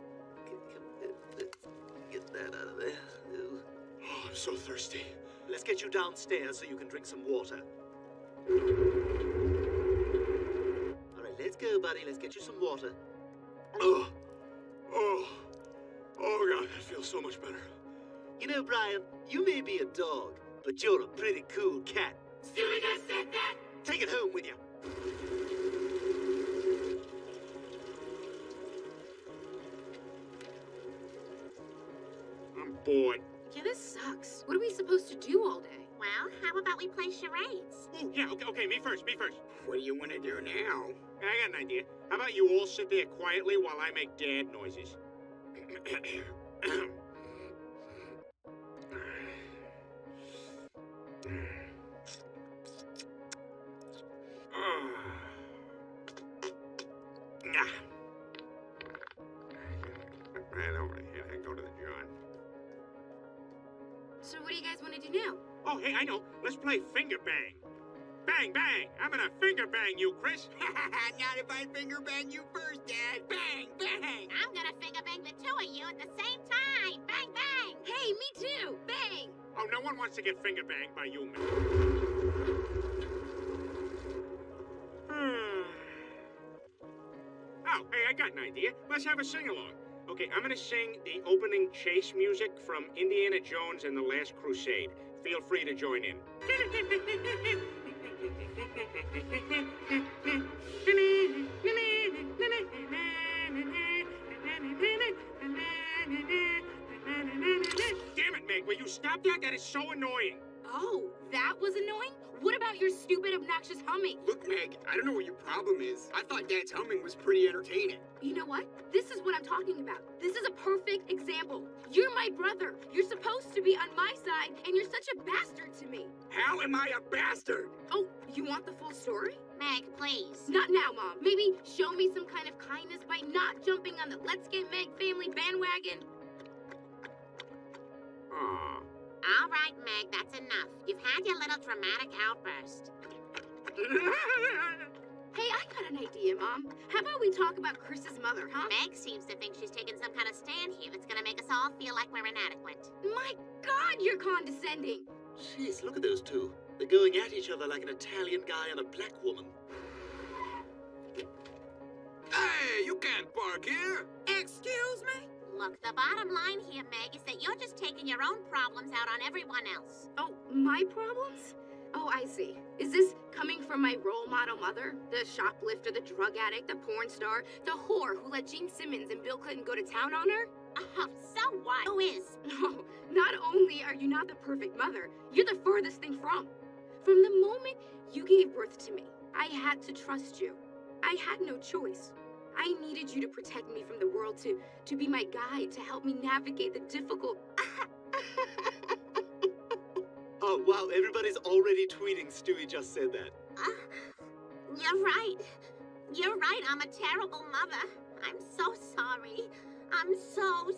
Get that out of there. Ew. Oh, I'm so thirsty. Let's get you downstairs so you can drink some water. All right, let's go, buddy. Let's get you some water. Oh God, that feels so much better. You know, Brian, you may be a dog, but you're a pretty cool cat. Stewardess said that. Take it home with you. I'm bored. Yeah, this sucks. What are we supposed to do all day? Well, how about we play charades? Oh, yeah, okay, me first. What do you want to do now? I got an idea. How about you all sit there quietly while I make dad noises? Right over here and go to the John. So what do you guys want to do now? Oh, hey, I know. Let's play finger bang. Bang, bang. I'm gonna finger bang you, Chris. Not if I finger bang you first, Dad. Bang, bang. I'm gonna finger bang the two of you at the same time. Bang, bang. Hey, me too. Bang. Oh, no one wants to get finger banged by you, man. Oh, hey, I got an idea. Let's have a sing-along. Okay, I'm gonna sing the opening chase music from Indiana Jones and the Last Crusade. Feel free to join in. Damn it, Meg, will you stop that? That is so annoying. Oh, that was annoying? What about your stupid, obnoxious humming? Look, Meg, I don't know what your problem is. I thought Dad's humming was pretty entertaining. You know what? This is what I'm talking about. This is a perfect example. You're my brother. You're supposed to be on my side, and you're such a bastard to me. How am I a bastard? Oh, you want the full story? Meg, please. Not now, Mom. Maybe show me some kind of kindness by not jumping on the Let's Get Meg family bandwagon. Aw. All right, Meg, that's enough. You've had your little dramatic outburst. Hey, I got an idea, Mom. How about we talk about Chris's mother, huh? Meg seems to think she's taking some kind of stand here that's gonna make us all feel like we're inadequate. My God, you're condescending. Jeez, look at those two. They're going at each other like an Italian guy and a black woman. Hey, you can't park here. Excuse me? Look, the bottom line here, Meg, is that you're just taking your own problems out on everyone else. Oh, my problems? Oh, I see. Is this coming from my role model mother? The shoplifter, the drug addict, the porn star, the whore who let Gene Simmons and Bill Clinton go to town on her? Oh, so what? Who is? No, not only are you not the perfect mother, you're the furthest thing from. From the moment you gave birth to me, I had to trust you. I had no choice. I needed you to protect me from the world, to be my guide, to help me navigate the difficult... Oh, wow, everybody's already tweeting Stewie just said that. You're right. You're right, I'm a terrible mother. I'm so sorry. I'm so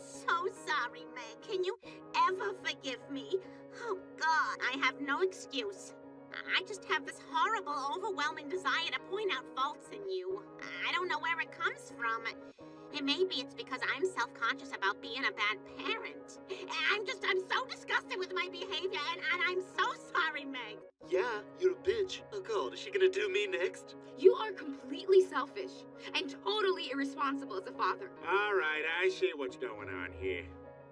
sorry, Meg. Can you ever forgive me? Oh, God, I have no excuse. I just have this horrible, overwhelming desire to point out faults in you. I don't know where it comes from. And maybe it's because I'm self-conscious about being a bad parent. I'm so disgusted with my behavior, and I'm so sorry, Meg. Yeah, you're a bitch. Oh god, is she gonna do me next? You are completely selfish and totally irresponsible as a father. All right, I see what's going on here.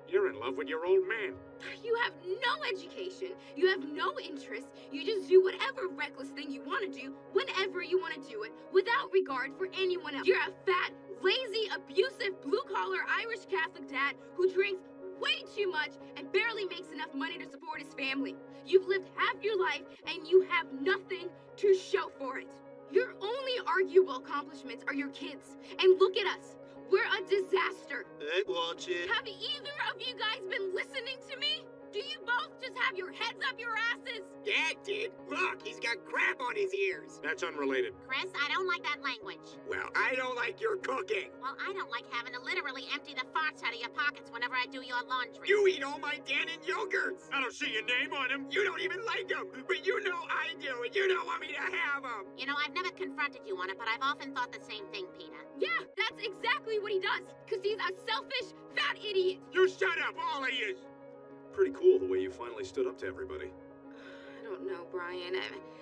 You're in love with your old man. You have no education, you have no interest, you just do whatever reckless thing you want to do, whenever you want to do it, without regard for anyone else. You're a fat, lazy, abusive, blue-collar Irish Catholic dad who drinks way too much and barely makes enough money to support his family. You've lived half your life and you have nothing to show for it. Your only arguable accomplishments are your kids. And look at us. We're a disaster. Hey, watch it. Have either of you guys been listening to me? Do you both just have your heads up your asses? Dad did. Look, he's got crap on his ears. That's unrelated. Chris, I don't like that language. Well, I don't like your cooking. Well, I don't like having to literally empty the farts out of your pockets whenever I do your laundry. You eat all my Dannon yogurts. I don't see your name on him. You don't even like them, but you know I do, and you don't want me to have them. You know, I've never confronted you on it, but I've often thought the same thing, Peter. Yeah, that's exactly what he does. Because he's a selfish, fat idiot. You shut up, all of you. Pretty cool the way you finally stood up to everybody. I don't know, Brian.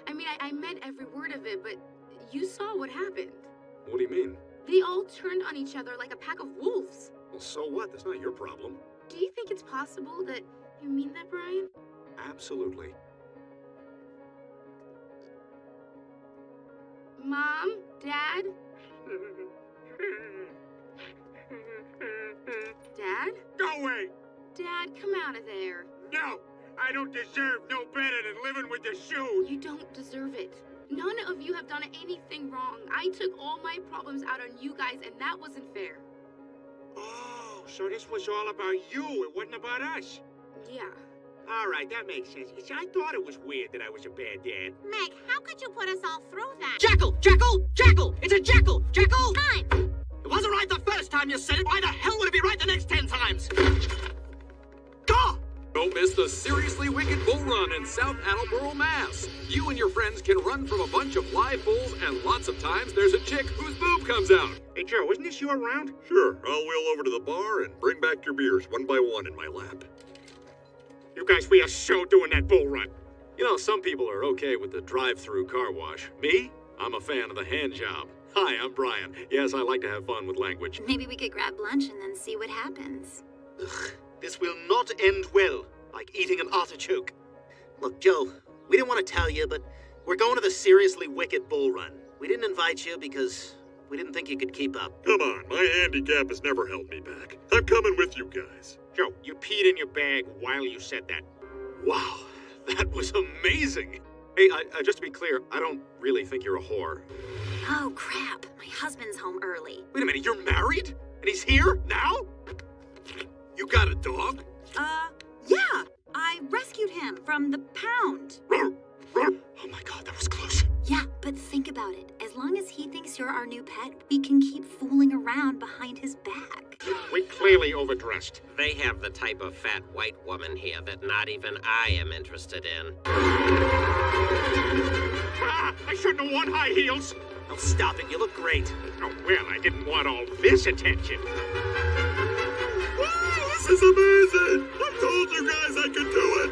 I meant every word of it, but you saw what happened. What do you mean? They all turned on each other like a pack of wolves. Well, so what? That's not your problem. Do you think it's possible that you mean that, Brian? Absolutely. Mom? Dad? Dad? Go away! Dad, come out of there. No! I don't deserve no better than living with the shoes! You don't deserve it. None of you have done anything wrong. I took all my problems out on you guys, and that wasn't fair. Oh, so this was all about you. It wasn't about us. Yeah. All right, that makes sense. You see, I thought it was weird that I was a bad dad. Meg, how could you put us all through that? Jackal! Jackal! Jackal! It's a jackal! Jackal! Time! It wasn't right the first time you said it. Why the hell would it be right the next 10 times? Gah! Don't miss the Seriously Wicked Bull Run in South Attleboro, Mass. You and your friends can run from a bunch of live bulls, and lots of times there's a chick whose boob comes out. Hey, Joe, isn't this your round? Sure, I'll wheel over to the bar and bring back your beers one by one in my lap. You guys, we are so doing that bull run. You know, some people are okay with the drive-through car wash. Me? I'm a fan of the hand job. Hi, I'm Brian. Yes, I like to have fun with language. Maybe we could grab lunch and then see what happens. Ugh, this will not end well, like eating an artichoke. Look, Joe, we didn't want to tell you, but we're going to the Seriously Wicked Bull Run. We didn't invite you because we didn't think you could keep up. Come on, my handicap has never held me back. I'm coming with you guys. Joe, you peed in your bag while you said that. Wow, that was amazing. Hey, just to be clear, I don't really think you're a whore. Oh, crap. My husband's home early. Wait a minute, you're married? And he's here now? You got a dog? Yeah. I rescued him from the pound. Oh my god, that was close. Yeah, but think about it. As long as he thinks you're our new pet, we can keep fooling around behind his back. We clearly overdressed. They have the type of fat white woman here that not even I am interested in. Ah, I shouldn't have worn high heels. Oh, stop it. You look great. Oh, well, I didn't want all this attention. Wow, this is amazing! I told you guys I could do it!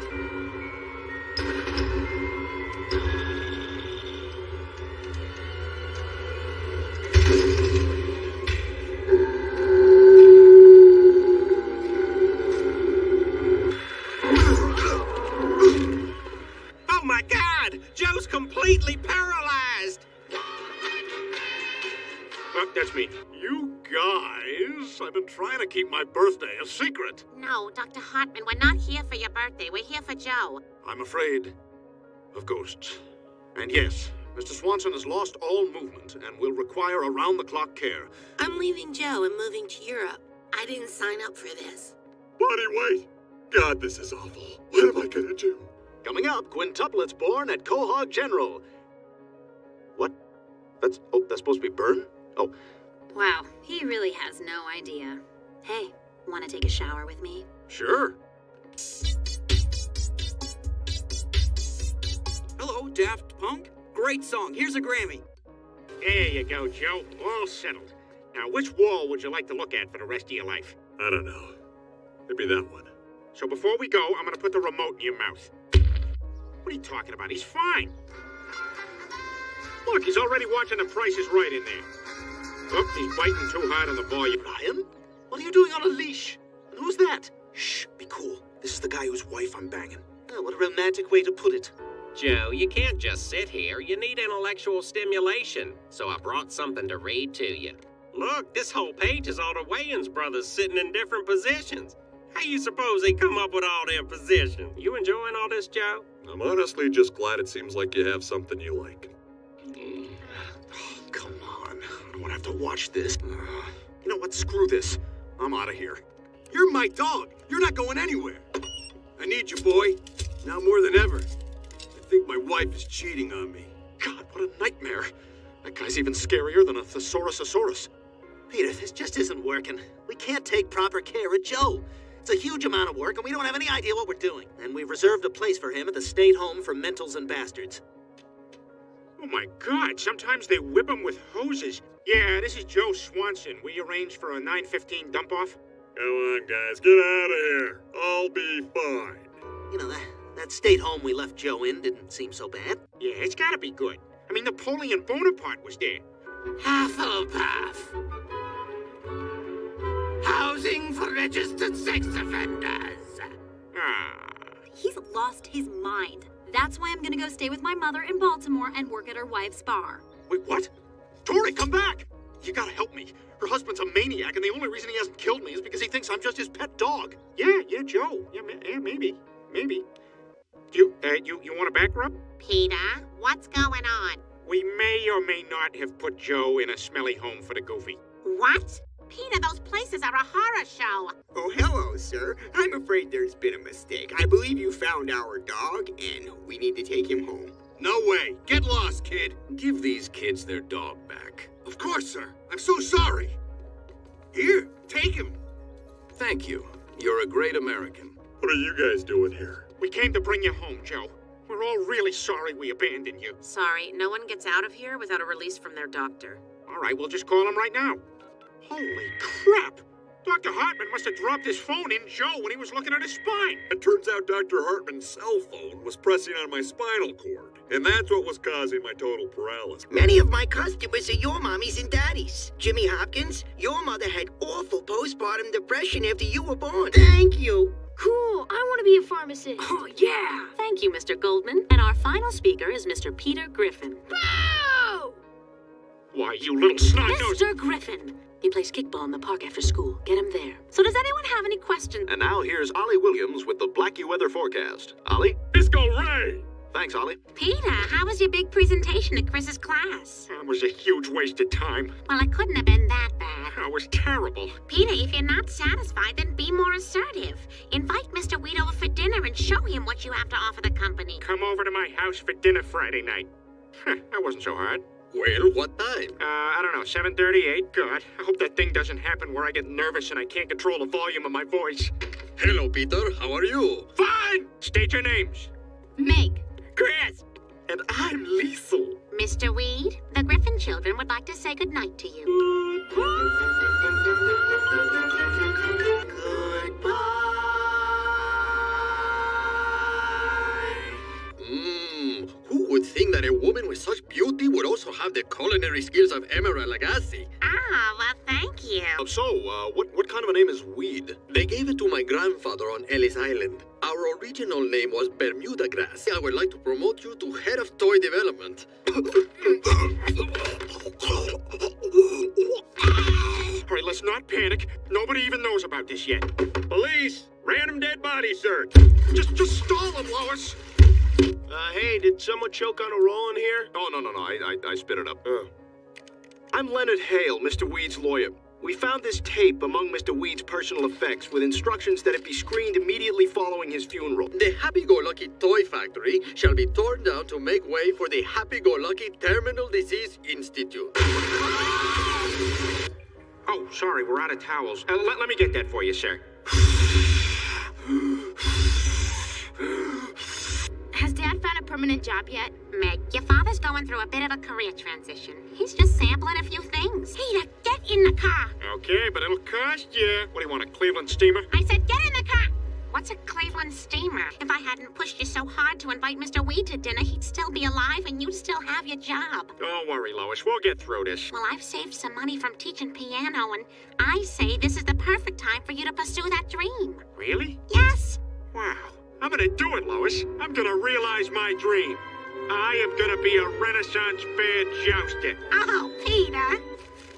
Oh my God! Joe's completely paralyzed! Oh, that's me. You guys, I've been trying to keep my birthday a secret. No, Dr. Hartman, we're not here for your birthday. We're here for Joe. I'm afraid of ghosts. And yes, Mr. Swanson has lost all movement and will require around-the-clock care. I'm leaving Joe and moving to Europe. I didn't sign up for this. Buddy, wait! God, this is awful. What am I gonna do? Coming Coming up, quintuplets born at Quahog General. What? That's supposed to be Burn? Oh, Wow, he really has no idea. Hey, want to take a shower with me? Sure. Hello, Daft Punk. Great song. Here's a Grammy. There you go, Joe. All settled. Now, which wall would you like to look at for the rest of your life? I don't know. Maybe that one. So before we go, I'm gonna put the remote in your mouth. What are you talking about? He's fine. Look, he's already watching The Price is Right in there. Look, he's biting too hard on the volume. Brian? What are you doing on a leash? And who's that? Shh, be cool. This is the guy whose wife I'm banging. Oh, what a romantic way to put it. Joe, you can't just sit here. You need intellectual stimulation. So I brought something to read to you. Look, this whole page is all the Wayans brothers sitting in different positions. How you suppose they come up with all their positions? You enjoying all this, Joe? I'm honestly just glad it seems like you have something you like. Oh, come on. I don't want to have to watch this. You know what? Screw this. I'm out of here. You're my dog. You're not going anywhere. I need you, boy. Now more than ever. I think my wife is cheating on me. God, what a nightmare. That guy's even scarier than a Thesaurusaurus. Peter, this just isn't working. We can't take proper care of Joe. It's a huge amount of work, and we don't have any idea what we're doing. And we've reserved a place for him at the State Home for Mentals and Bastards. Oh my God, sometimes they whip him with hoses. Yeah, this is Joe Swanson. We arranged for a 9:15 dump-off. Come on, guys, get out of here. I'll be fine. You know, that State Home we left Joe in didn't seem so bad. Yeah, it's gotta be good. I mean, Napoleon Bonaparte was there. Hufflepuff. Housing for registered sex offenders. Ah. He's lost his mind. That's why I'm gonna go stay with my mother in Baltimore and work at her wife's bar. Wait, what? Tori, come back! You gotta help me. Her husband's a maniac, and the only reason he hasn't killed me is because he thinks I'm just his pet dog. Yeah, Joe. Yeah, maybe. Do you want a back rub? Peter, what's going on? We may or may not have put Joe in a smelly home for the goofy. What? Peter, those places are a horror show. Oh, hello, sir. I'm afraid there's been a mistake. I believe you found our dog, and we need to take him home. No way. Get lost, kid. Give these kids their dog back. Of course, sir. I'm so sorry. Here, take him. Thank you. You're a great American. What are you guys doing here? We came to bring you home, Joe. We're all really sorry we abandoned you. Sorry, no one gets out of here without a release from their doctor. All right, we'll just call him right now. Holy crap! Dr. Hartman must have dropped his phone in Joe when he was looking at his spine. It turns out Dr. Hartman's cell phone was pressing on my spinal cord, and that's what was causing my total paralysis. Many of my customers are your mommies and daddies. Jimmy Hopkins, your mother had awful postpartum depression after you were born. Thank you. Cool, I want to be a pharmacist. Oh, yeah! Thank you, Mr. Goldman. And our final speaker is Mr. Peter Griffin. Bow! Why, you little snot-nosed... Mr. Griffin! He plays kickball in the park after school. Get him there. So does anyone have any questions? And now here's Ollie Williams with the Blackie weather forecast. Ollie? Disco Ray! Thanks, Ollie. Peter, how was your big presentation at Chris's class? That was a huge waste of time. Well, it couldn't have been that bad. That was terrible. Peter, if you're not satisfied, then be more assertive. Invite Mr. Weed over for dinner and show him what you have to offer the company. Come over to my house for dinner Friday night. That wasn't so hard. Well, what time? I don't know, 7:38. God, I hope that thing doesn't happen where I get nervous and I can't control the volume of my voice. Hello, Peter. How are you? Fine! State your names. Meg. Chris! And I'm Liesel. Mr. Weed, the Griffin children would like to say goodnight to you. Who would think that a woman with such beauty would also have the culinary skills of Emerald Lagasse? Ah, well, thank you. What kind of a name is Weed? They gave it to my grandfather on Ellis Island. Our original name was Bermuda Grass. I would like to promote you to head of toy development. All right, let's not panic. Nobody even knows about this yet. Police! Random dead body search. Just stall him, Lois. Hey, did someone choke on a roll in here? Oh, no. I spit it up. I'm Leonard Hale, Mr. Weed's lawyer. We found this tape among Mr. Weed's personal effects with instructions that it be screened immediately following his funeral. The Happy-Go-Lucky Toy Factory shall be torn down to make way for the Happy-Go-Lucky Terminal Disease Institute. Oh, sorry, we're out of towels. Let me get that for you, sir. Has Dad found a permanent job yet? Meg, your father's going through a bit of a career transition. He's just sampling a few things. Peter, get in the car. Okay, but it'll cost you. What do you want, a Cleveland steamer? I said get in the car. What's a Cleveland steamer? If I hadn't pushed you so hard to invite Mr. Weed to dinner, he'd still be alive and you'd still have your job. Don't worry, Lois. We'll get through this. Well, I've saved some money from teaching piano, and I say this is the perfect time for you to pursue that dream. Really? Yes. Wow. I'm gonna do it, Lois. I'm gonna realize my dream. I am gonna be a Renaissance fair jouster. Oh, Peter.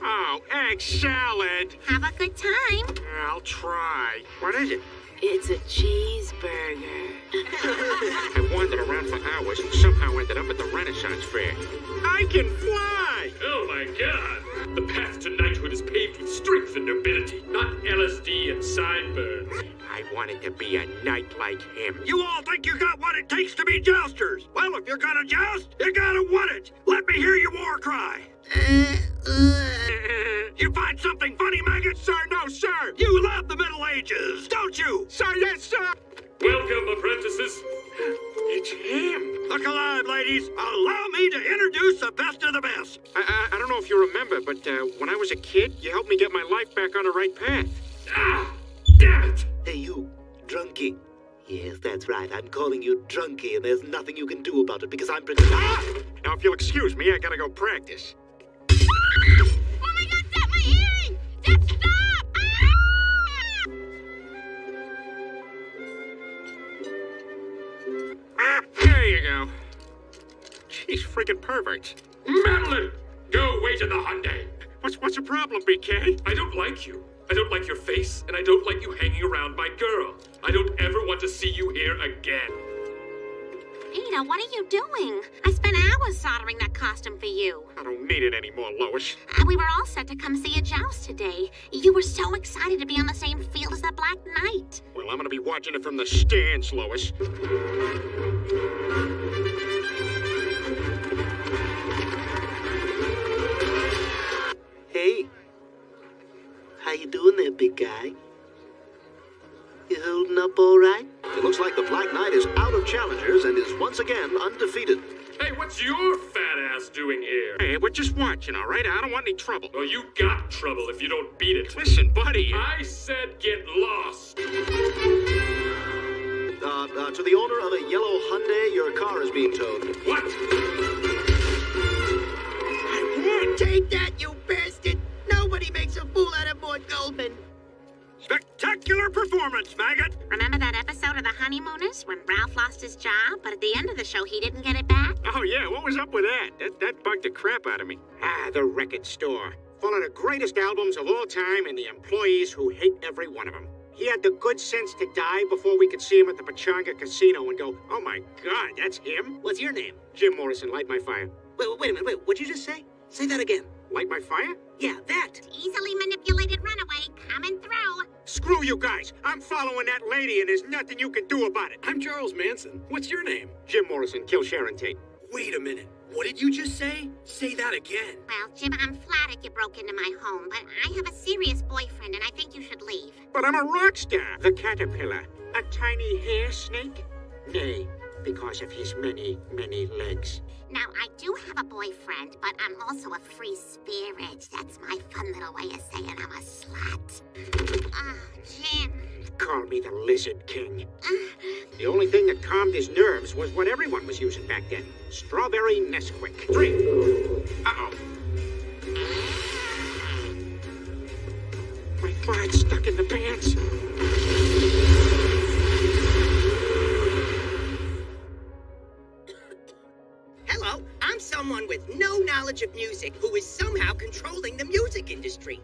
Oh, egg salad. Have a good time. I'll try. What is it? It's a cheeseburger. I wandered around for hours and somehow ended up at the Renaissance fair. I can fly! Oh my god! The path to knighthood is paved with strength and nobility, not LSD and sideburns. I wanted to be a knight like him. You all think you got what it takes to be jousters? Well, if you're gonna joust, you gotta want it. Let me hear your war cry. You find something funny, maggot? Sir, no, sir! You love the Middle Ages, don't you? Sir, yes, sir! Welcome, apprentices. It's him. Look alive, ladies. Allow me to introduce the best of the best. I don't know if you remember, but when I was a kid, you helped me get my life back on the right path. Ah! Damn it! Hey, you, drunkie. Yes, that's right. I'm calling you drunkie, and there's nothing you can do about it because I'm pretty. Ah! Now, if you'll excuse me, I gotta go practice. Oh my God, Dad, my earring! Dad, stop! Ah! There you go. She's freaking perfect. Madeline! Go wait in the Hyundai. What's the problem, BK? I don't like you. I don't like your face, and I don't like you hanging around my girl. I don't ever want to see you here again. Peter, what are you doing? I spent hours soldering that costume for you. I don't need it anymore, Lois. We were all set to come see a joust today. You were so excited to be on the same field as the Black Knight. Well, I'm gonna be watching it from the stands, Lois. Hey. How you doing there, big guy? You holding up all right? It looks like the Black Knight is out of challengers and is once again undefeated. Hey, what's your fat ass doing here? Hey, we're just watching, all right? I don't want any trouble. Oh, you got trouble if you don't beat it. Listen, buddy. I said get lost. To the owner of a yellow Hyundai, your car is being towed. What? Take that, you bastard! Nobody makes a fool out of Mort Goldman. Spectacular performance, maggot. Remember that episode of The Honeymooners when Ralph lost his job, but at the end of the show he didn't get it back? Oh, yeah, what was up with that? That bugged the crap out of me. Ah, the record store. Full of the greatest albums of all time and the employees who hate every one of them. He had the good sense to die before we could see him at the Pachanga Casino and go, oh my God, that's him? What's your name? Jim Morrison, Light My Fire. Wait a minute, what'd you just say? Say that again. Light My Fire? Yeah, that. Easily manipulated runaway coming through. Screw you guys. I'm following that lady and there's nothing you can do about it. I'm Charles Manson. What's your name? Jim Morrison, kill Sharon Tate. Wait a minute. What did you just say? Say that again. Well, Jim, I'm flattered you broke into my home, but I have a serious boyfriend and I think you should leave. But I'm a rock star. The caterpillar. A tiny hair snake? Nay, because of his many, many legs. Now, I do have a boyfriend, but I'm also a free spirit. That's my fun little way of saying I'm a slut. Oh, Jim. Call me the Lizard King. The only thing that calmed his nerves was what everyone was using back then. Strawberry Nesquik. Drink. Uh-oh. My fart's stuck in the pants. Hello, I'm someone with no knowledge of music who is somehow controlling the music industry.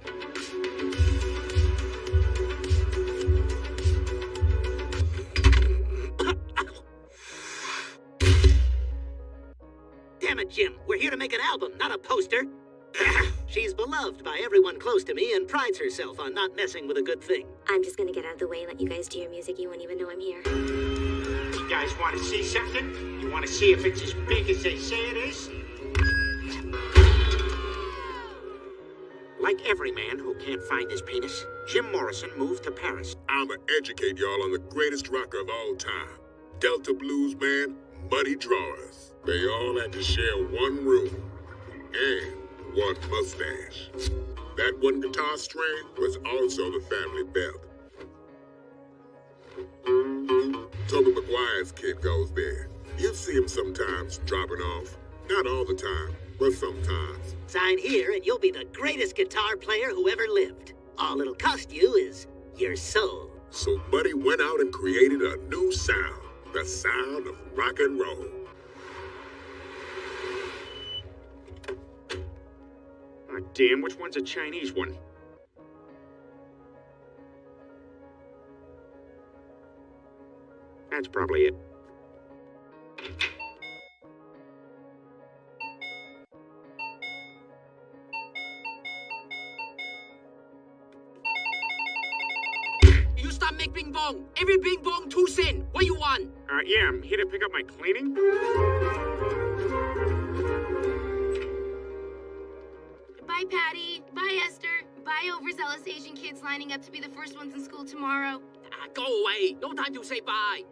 Damn it, Jim. We're here to make an album, not a poster. She's beloved by everyone close to me and prides herself on not messing with a good thing. I'm just gonna get out of the way and let you guys do your music. You won't even know I'm here. You guys want to see something? You want to see if it's as big as they say it is? Like every man who can't find his penis, Jim Morrison moved to Paris. I'ma educate y'all on the greatest rocker of all time. Delta blues band, Muddy Drawers. They all had to share one room and one mustache. That one guitar string was also the family belt. Tobey Maguire's kid goes there. You see him sometimes dropping off. Not all the time, but sometimes. Sign here and you'll be the greatest guitar player who ever lived. All it'll cost you is your soul. So Buddy went out and created a new sound. The sound of rock and roll. Oh, damn, which one's a Chinese one? That's probably it. You stop make bing bong. Every bing bong 2 cents. What you want? Yeah, I'm here to pick up my cleaning. Bye, Patty. Bye, Esther. Bye, overzealous Asian kids lining up to be the first ones in school tomorrow. Go away. No time to say bye.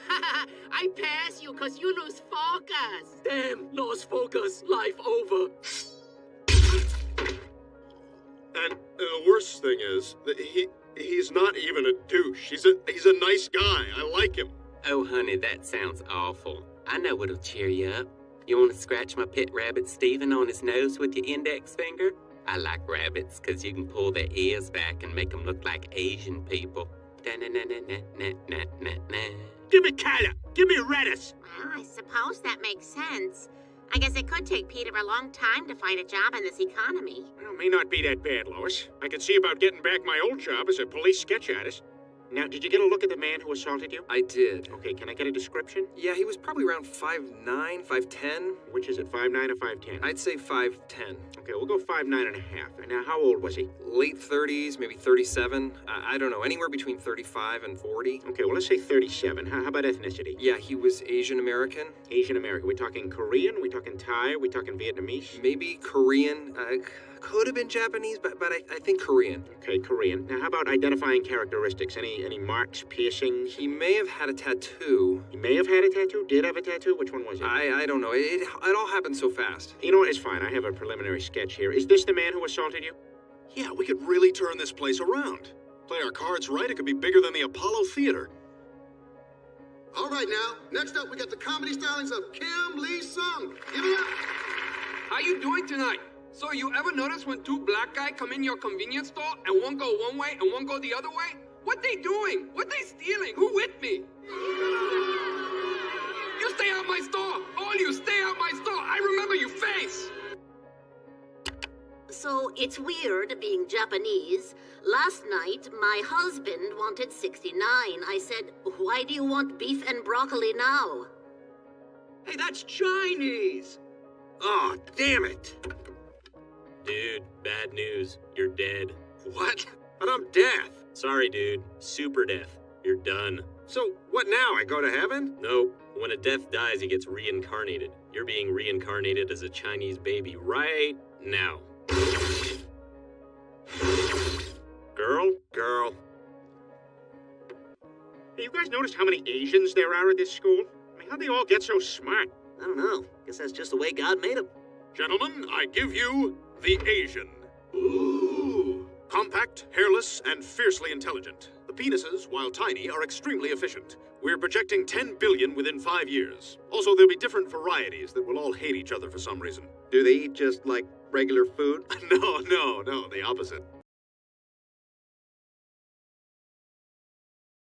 I pass you because you lose focus. Damn, lost focus. Life over. And the worst thing is that he's not even a douche. He's a nice guy. I like him. Oh, honey, that sounds awful. I know what'll cheer you up. You want to scratch my pet rabbit Steven on his nose with your index finger? I like rabbits because you can pull their ears back and make them look like Asian people. Da-na-na-na-na-na-na-na. Give me Kaya! Give me Redis! Well, I suppose that makes sense. I guess it could take Peter a long time to find a job in this economy. Well, may not be that bad, Lois. I could see about getting back my old job as a police sketch artist. Now, did you get a look at the man who assaulted you? I did. Okay, can I get a description? Yeah, he was probably around 5'9", 5'10". Which is it, 5'9" or 5'10"? I'd say 5'10". Okay, we'll go 5'9" and a half. And now, how old was he? Late 30s, maybe 37. I don't know, anywhere between 35 and 40. Okay, well, let's say 37. How about ethnicity? Yeah, he was Asian American. Asian American. We talking Korean? We talking Thai? We talking Vietnamese? Maybe Korean. Could have been Japanese, but I think Korean. Okay, Korean. Now, how about identifying characteristics? Any marks, piercings? He may have had a tattoo. He may have had a tattoo? Did have a tattoo? Which one was it? I don't know. It all happened so fast. You know what? It's fine. I have a preliminary sketch here. Is this the man who assaulted you? Yeah, we could really turn this place around. Play our cards right, it could be bigger than the Apollo Theater. All right, now, next up we got the comedy stylings of Kim Lee-sung. Give it up! How you doing tonight? So you ever notice when 2 black guys come in your convenience store and one go one way and one go the other way? What they doing? What they stealing? Who with me? You stay out my store! All you stay out my store! I remember you face! So it's weird being Japanese. Last night, my husband wanted 69. I said, why do you want beef and broccoli now? Hey, that's Chinese! Oh, damn it! Dude, bad news. You're dead. What? But I'm deaf. Sorry, dude. Super deaf. You're done. So, what now? I go to heaven? Nope. When a deaf dies, he gets reincarnated. You're being reincarnated as a Chinese baby right now. Girl. Hey, you guys noticed how many Asians there are at this school? I mean, how'd they all get so smart? I don't know. Guess that's just the way God made them. Gentlemen, I give you the Asian. Ooh. Compact, hairless, and fiercely intelligent. The penises, while tiny, are extremely efficient. We're projecting 10 billion within 5 years. Also, there'll be different varieties that will all hate each other for some reason. Do they eat just like regular food? No, the opposite.